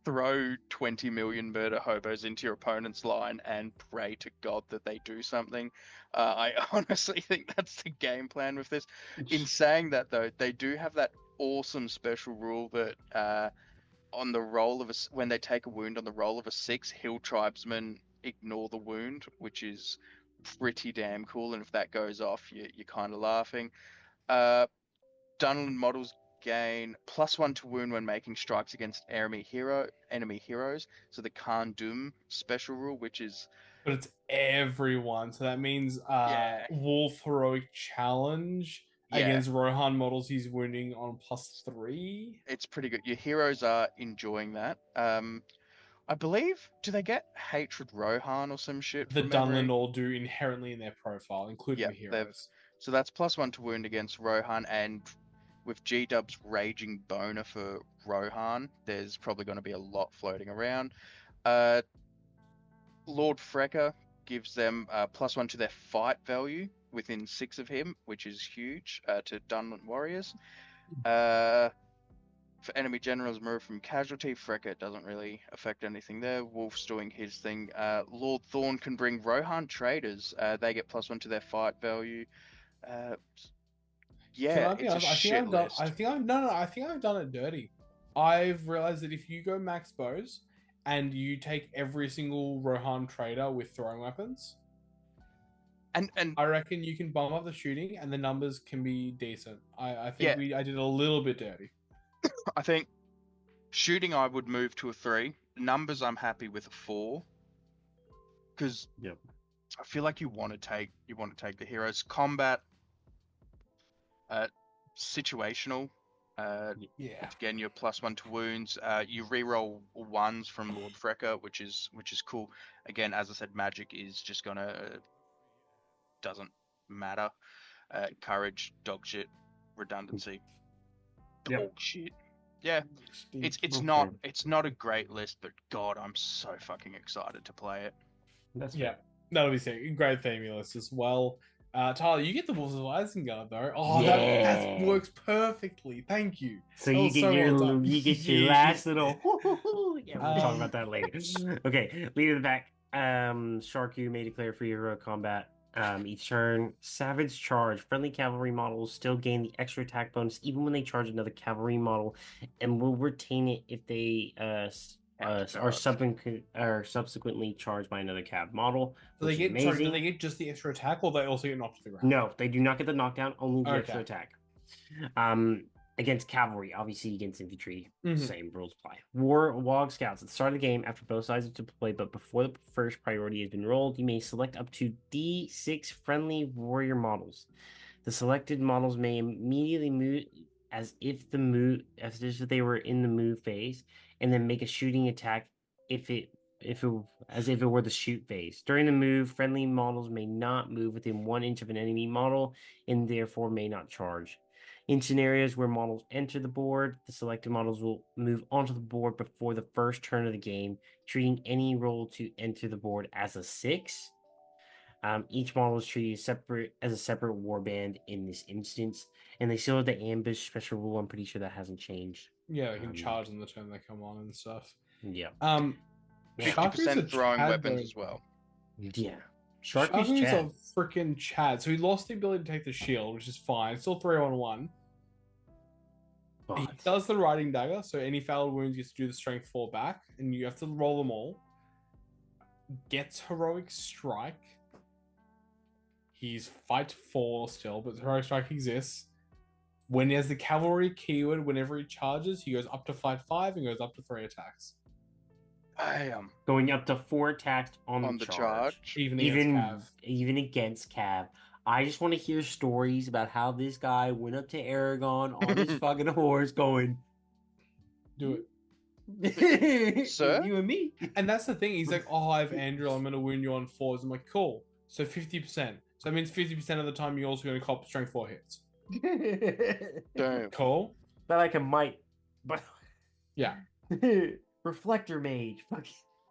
Throw 20 million murder hobos into your opponent's line and pray to God that they do something. I honestly think that's the game plan with this. In saying that, though, they do have that awesome special rule that on the roll of when they take a wound on the roll of a 6, hill tribesmen ignore the wound, which is pretty damn cool. And if that goes off, you're kind of laughing. Dunland models gain +1 to wound when making strikes against enemy heroes. So the Khan Doom special rule, which is.
But it's everyone, so that means Wolf Heroic Challenge against Rohan models. He's wounding on +3.
It's pretty good. Your heroes are enjoying that. I believe, do they get Hatred Rohan or some shit?
The Dunland all do inherently in their profile, including the heroes.
So that's +1 to wound against Rohan, and with G-Dub's Raging Boner for Rohan, there's probably going to be a lot floating around. Lord Frecker gives them +1 to their fight value within 6 of him, which is huge to Dunland warriors. For enemy generals moved from casualty, Frecker doesn't really affect anything there. Wolf's doing his thing. Lord Thorn can bring Rohan traders. They get +1 to their fight value. Yeah, it's a shit list.
I think I've done it dirty. I've realized that if you go max bows and you take every single Rohan trader with throwing weapons,
and
I reckon you can bump up the shooting and the numbers can be decent. I think I did a little bit dirty.
I think shooting I would move to a 3. Numbers I'm happy with a 4. because
Yep.
I feel like you want to take the heroes. Combat, situational.
Yeah.
Again, you're +1 to wounds. You reroll ones from Lord Frecker, which is cool. Again, as I said, magic is just doesn't matter. Courage, dog shit, redundancy,
Yep.
dog shit. Yeah, it's
Okay.
not a great list, but God, I'm so fucking excited to play it.
That's
Yeah, that'll be sick. Great theme list as well. Tyler, you get the Wolves of Isengard though. Oh, that
Yeah.
works perfectly. Thank you.
So
That
you
was
get
so
your
well done.
your last little. Yeah, we'll talk
Um,
about that later. Okay, lead of the back. Sharku may declare free hero combat. Each turn, Savage Charge. Friendly cavalry models still gain the extra attack bonus even when they charge another cavalry model, and will retain it if they are subsequently charged by another cav model.
do they
Which is
get
amazing.
sorry? Do they get just the extra attack, or they also get knocked to the ground?
No, they do not get the knockdown. Only the extra
Okay.
attack. Against cavalry, obviously against infantry,
Mhm.
same rules apply. Warg scouts at the start of the game after both sides are to play, but before the first priority has been rolled, you may select up to D6 friendly warrior models. The selected models may immediately move as if they were in the move phase, and then make a shooting attack as if it were the shoot phase. During the move, friendly models may not move within 1 inch of an enemy model, and therefore may not charge. In scenarios where models enter the board, the selected models will move onto the board before the first turn of the game, treating any roll to enter the board as a 6. Each model is treated as a separate warband in this instance, and they still have the ambush special rule. I'm pretty sure that hasn't changed.
Yeah, they can charge on the turn they come on and stuff.
Yeah.
50% throwing weapons as well.
Yeah.
Sharku's
Chad.
a freaking Chad. So he lost the ability to take the shield, which is fine. Still 3-on-1. He does the riding dagger, so any failed wounds gets to do the strength 4 back, and you have to roll them all. Gets heroic strike. He's fight 4 still, but heroic strike exists. When he has the cavalry keyword, whenever he charges, he goes up to fight 5 and goes up to 3 attacks.
Going up to 4 attacks on the charge.
Even
against Cav. I just want to hear stories about how this guy went up to Aragon on his fucking horse going,
do
it.
Sir?
You and me.
And that's the thing. He's like, oh, I have Andrew. I'm going to wound you on 4s. I'm like, cool. So 50%. So that means 50% of the time you're also going to cop strength 4 hits.
Damn.
Cool.
But like a might. But
yeah.
Reflector mage.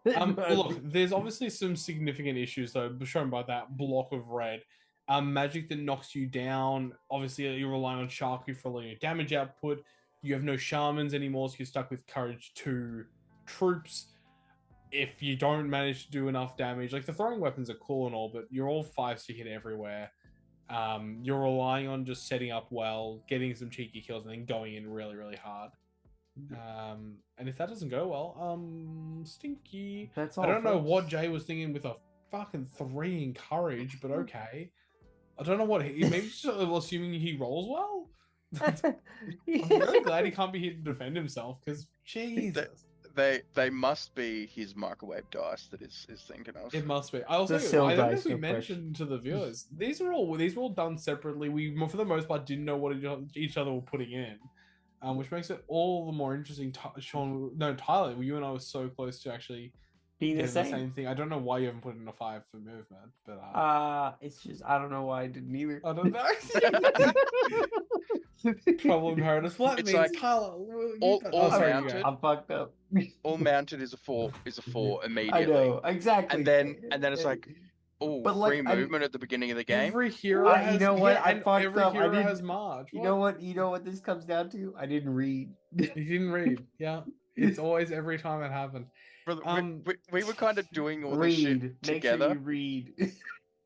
Look, there's obviously some significant issues though, shown by that block of red. Magic that knocks you down. Obviously, you're relying on Sharku for all your damage output. You have no shamans anymore, so you're stuck with courage 2 troops. If you don't manage to do enough damage, like the throwing weapons are cool and all, but you're all 5s to hit everywhere. You're relying on just setting up well, getting some cheeky kills, and then going in really, really hard. And if that doesn't go well, stinky.
That's all.
I don't know what Jay was thinking with a fucking 3 in courage, but okay. I don't know what he maybe just assuming he rolls well. I'm really glad he can't be here to defend himself because Jesus.
They must be his microwave dice that is thinking of.
It must be. I also I don't know if we mentioned to the viewers these were all done separately. We for the most part didn't know what each other were putting in. Which makes it all the more interesting. Tyler, you and I were so close to actually
being
the same thing. I don't know why you haven't put in a 5 for movement, but
it's just I don't know why I didn't either.
I don't know. Trouble in paradise. Well, that means like Tyler.
All mounted.
I'm fucked up.
All mounted is a 4 immediately.
I know exactly.
And then it's like. Oh, free movement at the beginning of the game.
Every hero has,
you know what?
I fucked up. Hero has March.
You know what? You know what this comes down to? I didn't read.
You didn't read. Yeah, it's always every time it happened.
Brother, we were kind of doing all this shit together.
Make sure you read.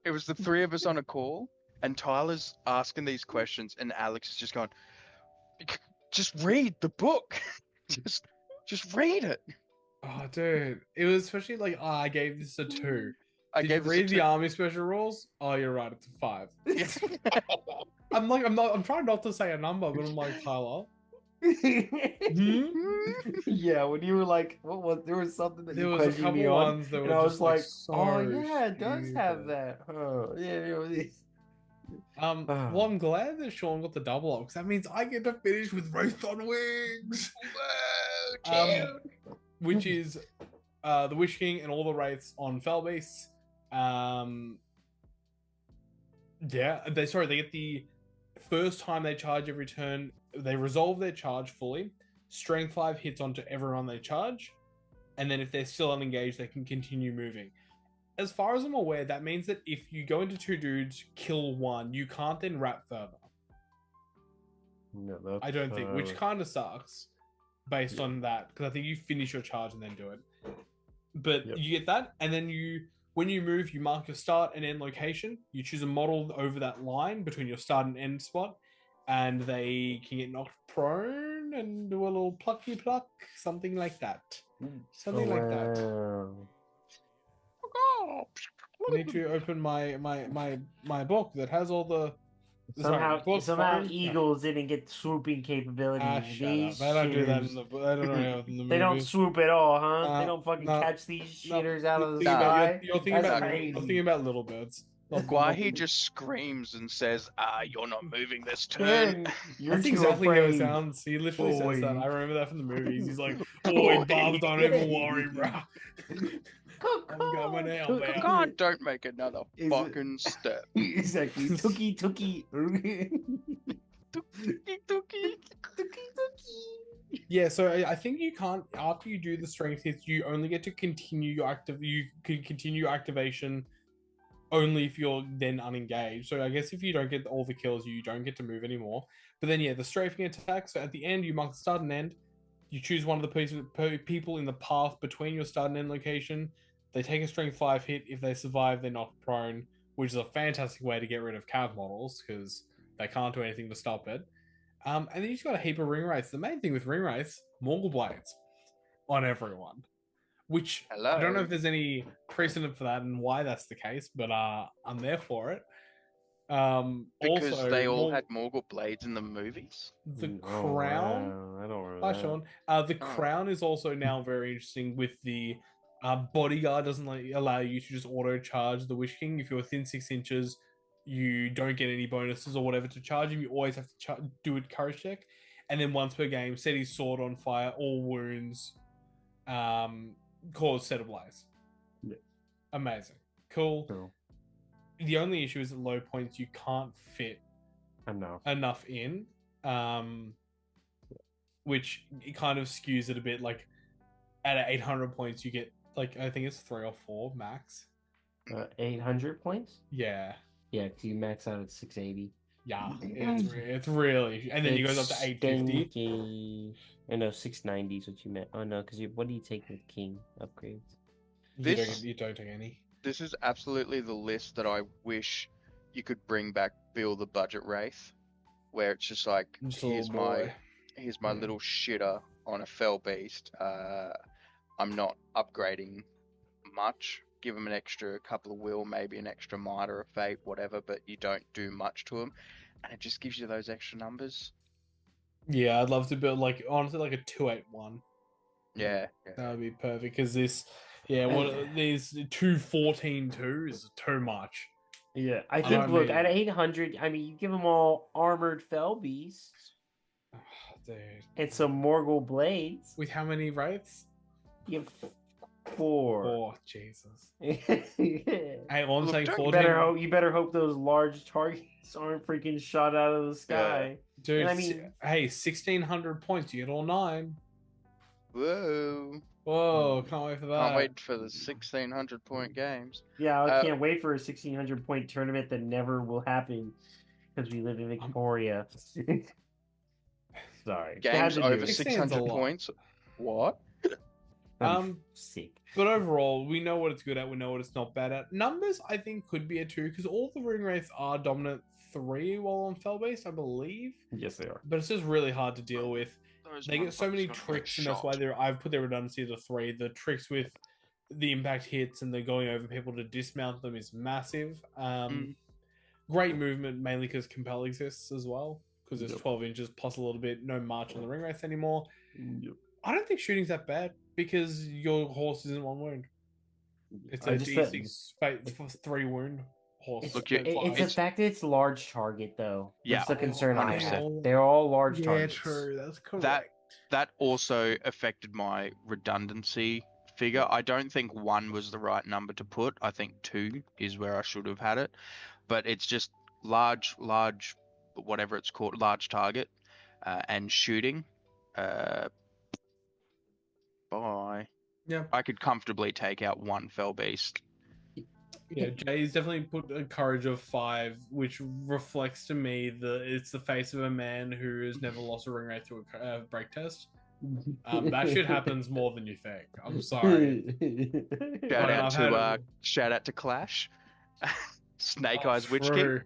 It was the 3 of us on a call, and Tyler's asking these questions, and Alex is just going, "Just read the book. just read it."
Oh, dude, it was especially like I gave this a 2. Did you read the army special rules? Oh, you're right. It's a 5. I'm trying not to say a number, but I'm like, Tyler, Hmm?
Yeah, when you were like, what was there was something that
There
you
was a
questioned me
couple
on,
ones that
and
were
I was
just like
like, oh
so
yeah, it does have
stupid.
that. Huh? Yeah.
Well, I'm glad that Sean got the double up because that means I get to finish with Roast on Wings.
Whoa,
Um,
chill.
which is the Witch King and all the wraiths on Fell Base. Yeah, they get the first time they charge every turn, they resolve their charge fully. Strength 5 hits onto everyone they charge, and then if they're still unengaged, they can continue moving. As far as I'm aware, that means that if you go into 2 dudes, kill 1, you can't then wrap further.
No, that's,
I don't think, which kind of sucks based on that, because I think you finish your charge and then do it. But you get that, and then when you move, you mark your start and end location. You choose a model over that line between your start and end spot, and they can get knocked prone and do a little plucky pluck, something like that. Something like that. I need to open my book that has all the
Somehow eagles didn't get swooping capabilities.
Shut up. They don't do that in the book. They don't know in the movie.
They don't swoop at all, huh? They don't fucking
no,
catch these
no.
shitters out of the
Think about-
sky.
You're thinking
That's
about
crazy.
you're thinking about little birds.
Gwahi just screams and says, you're not moving this turn.
You're
That's
too
exactly how it
afraid.
sounds. He literally says that.
Boy.
I remember that from the movies. He's like, "Boy, Bob, don't even worry, bro. I'm coming out, man."
God, don't make another fucking step.
Exactly. Tookie.
Yeah, so I think you can't. After you do the strength hits, you only get to continue your You can continue your activation only if you're then unengaged. So I guess if you don't get all the kills, you don't get to move anymore. But then the strafing attack. So at the end, you mark the start and end. You choose one of the people in the path between your start and end location. They take a strength 5 hit. If they survive, they're knocked prone, which is a fantastic way to get rid of cav models because they can't do anything to stop it. And then you just got a heap of Ringwraiths. The main thing with Ringwraiths, morgul blades on everyone. Which I don't know if there's any precedent for that and why that's the case, but I'm there for it.
Because
also,
they all had morgul blades in the movies.
The crown.
Wow. I don't remember.
Hi, Sean. The crown is also now very interesting. With the bodyguard doesn't allow you to just auto charge the Witch King. If you're within 6 inches, you don't get any bonuses or whatever to charge him. You always have to do a courage check, and then once per game, set his sword on fire. All wounds cause set ablaze.
Yeah.
Amazing. Cool. The only issue is at low points you can't fit enough in, which it kind of skews it a bit. Like at 800 points, you get I think it's 3 or 4 max.
800 points?
Yeah.
Yeah, because you max out at 680.
Yeah, it's really, and then it goes up to 850.
I know 690 is what you meant. Oh no, because what do you take with King upgrades?
You don't take any.
This is absolutely the list that I wish you could bring back Bill the Budget Wraith, where it's just like, here's my little shitter on a fell beast. I'm not upgrading much. Give him an extra couple of will, maybe an extra might or a fate, whatever, but you don't do much to him, and it just gives you those extra numbers.
Yeah, I'd love to build honestly a 281.
Yeah.
That would be perfect because these 214 is too much.
Yeah, I think look at 800. I mean, you give them all armored fell beasts,
dude,
and some morgul blades.
With how many wraiths?
You have 4.
Oh, Jesus.
Hey,
I'm saying
14. You better hope those large targets aren't freaking shot out of the sky.
Dude,
and I mean,
1,600 points. You get all 9.
Whoa,
can't wait for that.
Can't wait for the 1,600 point games.
Yeah, I can't wait for a 1,600 point tournament that never will happen because we live in Victoria. Sorry.
Games over 600 points. What?
Sick.
But overall, we know what it's good at. We know what it's not bad at. Numbers, I think, could be a 2 because all the Ringwraiths are dominant 3 while on fell base, I believe.
Yes, they are.
But it's just really hard to deal with. They get so many tricks, and that's why I've put their redundancy to 3. The tricks with the impact hits and the going over people to dismount them is massive. Great movement, mainly because Compel exists as well. because it's
Yep.
12 inches plus a little bit. No march on the Ringwraiths anymore.
Yep.
I don't think shooting's that bad because your horse isn't 1 wound. It's
I
a
just
D6 3 wound horse.
Look,
it's the fact that it's large target though.
Yeah,
That's the concern I
100%.
have. They're all large
Yeah,
targets.
true. That's correct.
That also affected my redundancy figure. I don't think 1 was the right number to put. I think 2 is where I should have had it. But it's just large, whatever it's called, large target, and shooting. Bye.
Yeah.
I could comfortably take out 1 fell beast.
Yeah, Jay's definitely put a courage of 5, which reflects to me it's the face of a man who has never lost a Ringwraith to a break test. That shit happens more than you think. I'm sorry.
Shout out to Clash. Snake Eyes Witch King.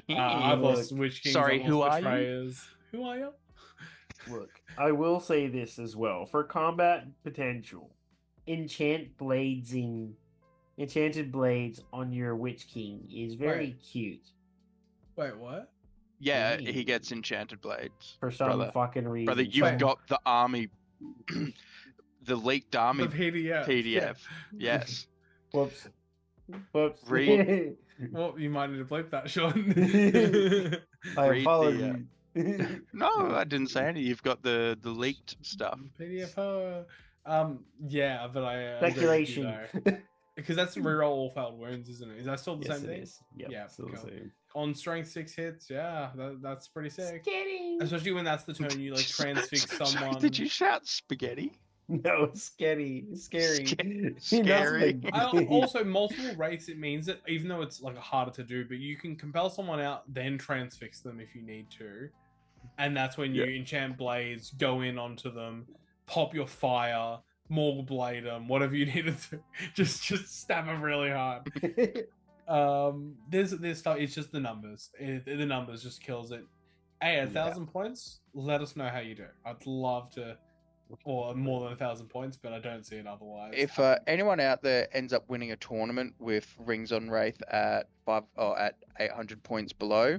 I've lost Witch Kings.
Sorry,
I've
who
lost
are you?
Betrayers. Who are you?
Look, I will say this as well. For combat potential, enchanted blades on your Witch King is very cute.
Wait, what?
Yeah, he gets enchanted blades.
For some fucking reason.
Brother, you've got the army, the leaked army
The PDF.
PDF.
Yeah.
Yes.
Whoops.
Read.
Well, you might need to bleep that, Sean.
I
Read the,
apologize.
No, I didn't say any. You've got the leaked stuff.
PDF. Yeah, but I
Speculation.
Because that's reroll all failed wounds, isn't it? Is that still the
Yes,
same
it
thing?
is. Yep,
Yeah,
still
cool.
the same.
On strength 6 hits, yeah, that's pretty sick.
Spaghetti.
Especially when that's the turn you like transfix
Sorry,
someone.
did you shout spaghetti?
No, scary.
Scary.
Also, multiple wraiths, it means that even though it's like harder to do, but you can compel someone out, then transfix them if you need to. And that's when you enchant blades, go in onto them, pop your fire, morgul blade them, whatever you need to do. Just stab them really hard. There's stuff. It's just the numbers. The numbers just kills it. Hey, 1,000 points. Let us know how you do. I'd love to, or more than 1,000 points, but I don't see it otherwise.
If anyone out there ends up winning a tournament with Rings on Wraith at 800 points below,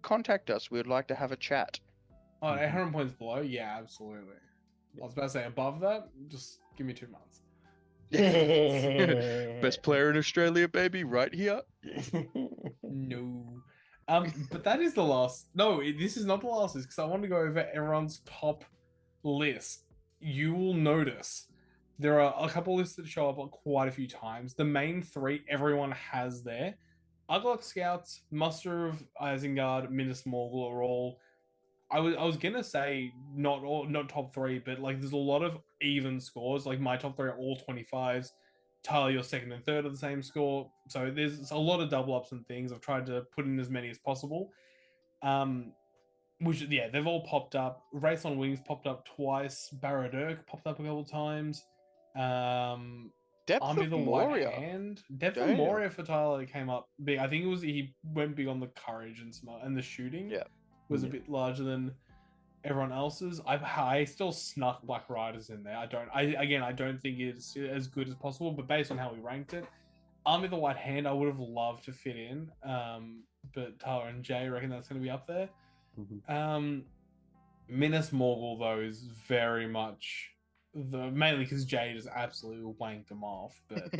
contact us. We would like to have a chat.
Oh, 800 points below? Yeah, absolutely. I was about to say above that, just give me 2 months.
Best player in Australia, baby, right here.
No. But that is the last. No, this is not the last list because I want to go over everyone's top list. You will notice there are a couple lists that show up quite a few times. The main 3 everyone has there. Uglock Scouts, Muster of Isengard, Minas Morgul are all. I was gonna say not top 3, but like there's a lot of even scores. Like my top 3 are all 25s. Tyler, your second and third are the same score. So there's a lot of double ups and things. I've tried to put in as many as possible. Which they've all popped up. Race on Wings popped up twice. Barad-dûr popped up a couple times.
Depth
Army
of
the
Moria.
White Hand. Depth
Damn.
of Moria for Tyler came up big. I think it was he went big on the courage and the shooting.
Yeah.
Was a bit larger than everyone else's. I still snuck Black Riders in there. I don't think it's as good as possible, but based on how we ranked it, Army of the White Hand I would have loved to fit in. But Tyler and Jay reckon that's going to be up there. Minas Morgul though is very much mainly because Jay just absolutely wanked them off. But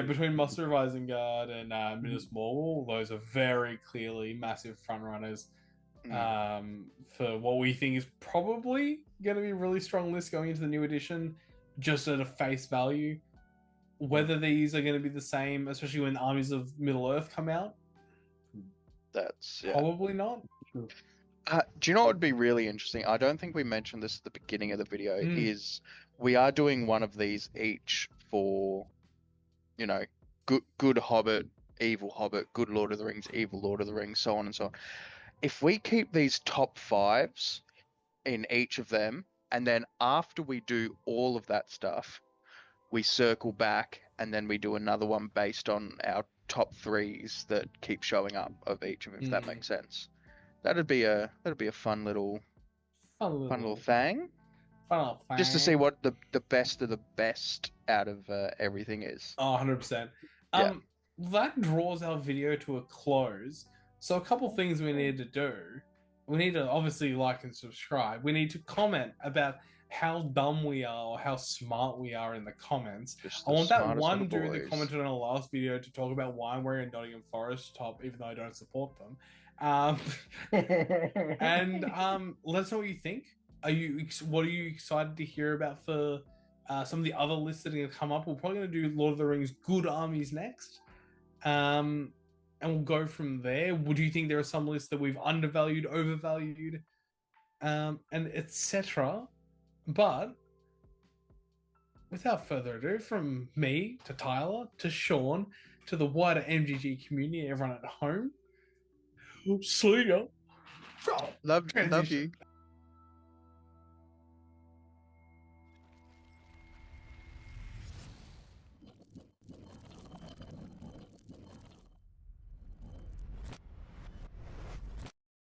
between Muster of Isengard and Minas Morgul, those are very clearly massive front runners. For what we think is probably going to be a really strong list going into the new edition, just at a face value. Whether these are going to be the same, especially when Armies of Middle-earth come out,
that's
probably not.
Do you know what would be really interesting? I don't think we mentioned this at the beginning of the video. Is we are doing one of these each for, good Hobbit, evil Hobbit, good Lord of the Rings, evil Lord of the Rings, so on and so on. If we keep these top 5s in each of them, and then after we do all of that stuff, we circle back and then we do another one based on our top 3s that keep showing up of each of them, if that makes sense. That'd be a fun little thing. Just to see what the best of the best out of everything is.
Oh, 100%. that draws our video to a close. So a couple things we need to do. We need to obviously like and subscribe. We need to comment about how dumb we are or how smart we are in the comments. I want that one dude that commented on our last video to talk about why I'm wearing Nottingham Forest top, even though I don't support them. And let us know what you think. What are you excited to hear about for some of the other lists that are going to come up? We're probably going to do Lord of the Rings Good Armies next. And we'll go from there. Would you think there are some lists that we've undervalued, overvalued, and etc.? But without further ado, from me to Tyler to Sean to the wider MGG community, everyone at home, see ya.
Love you.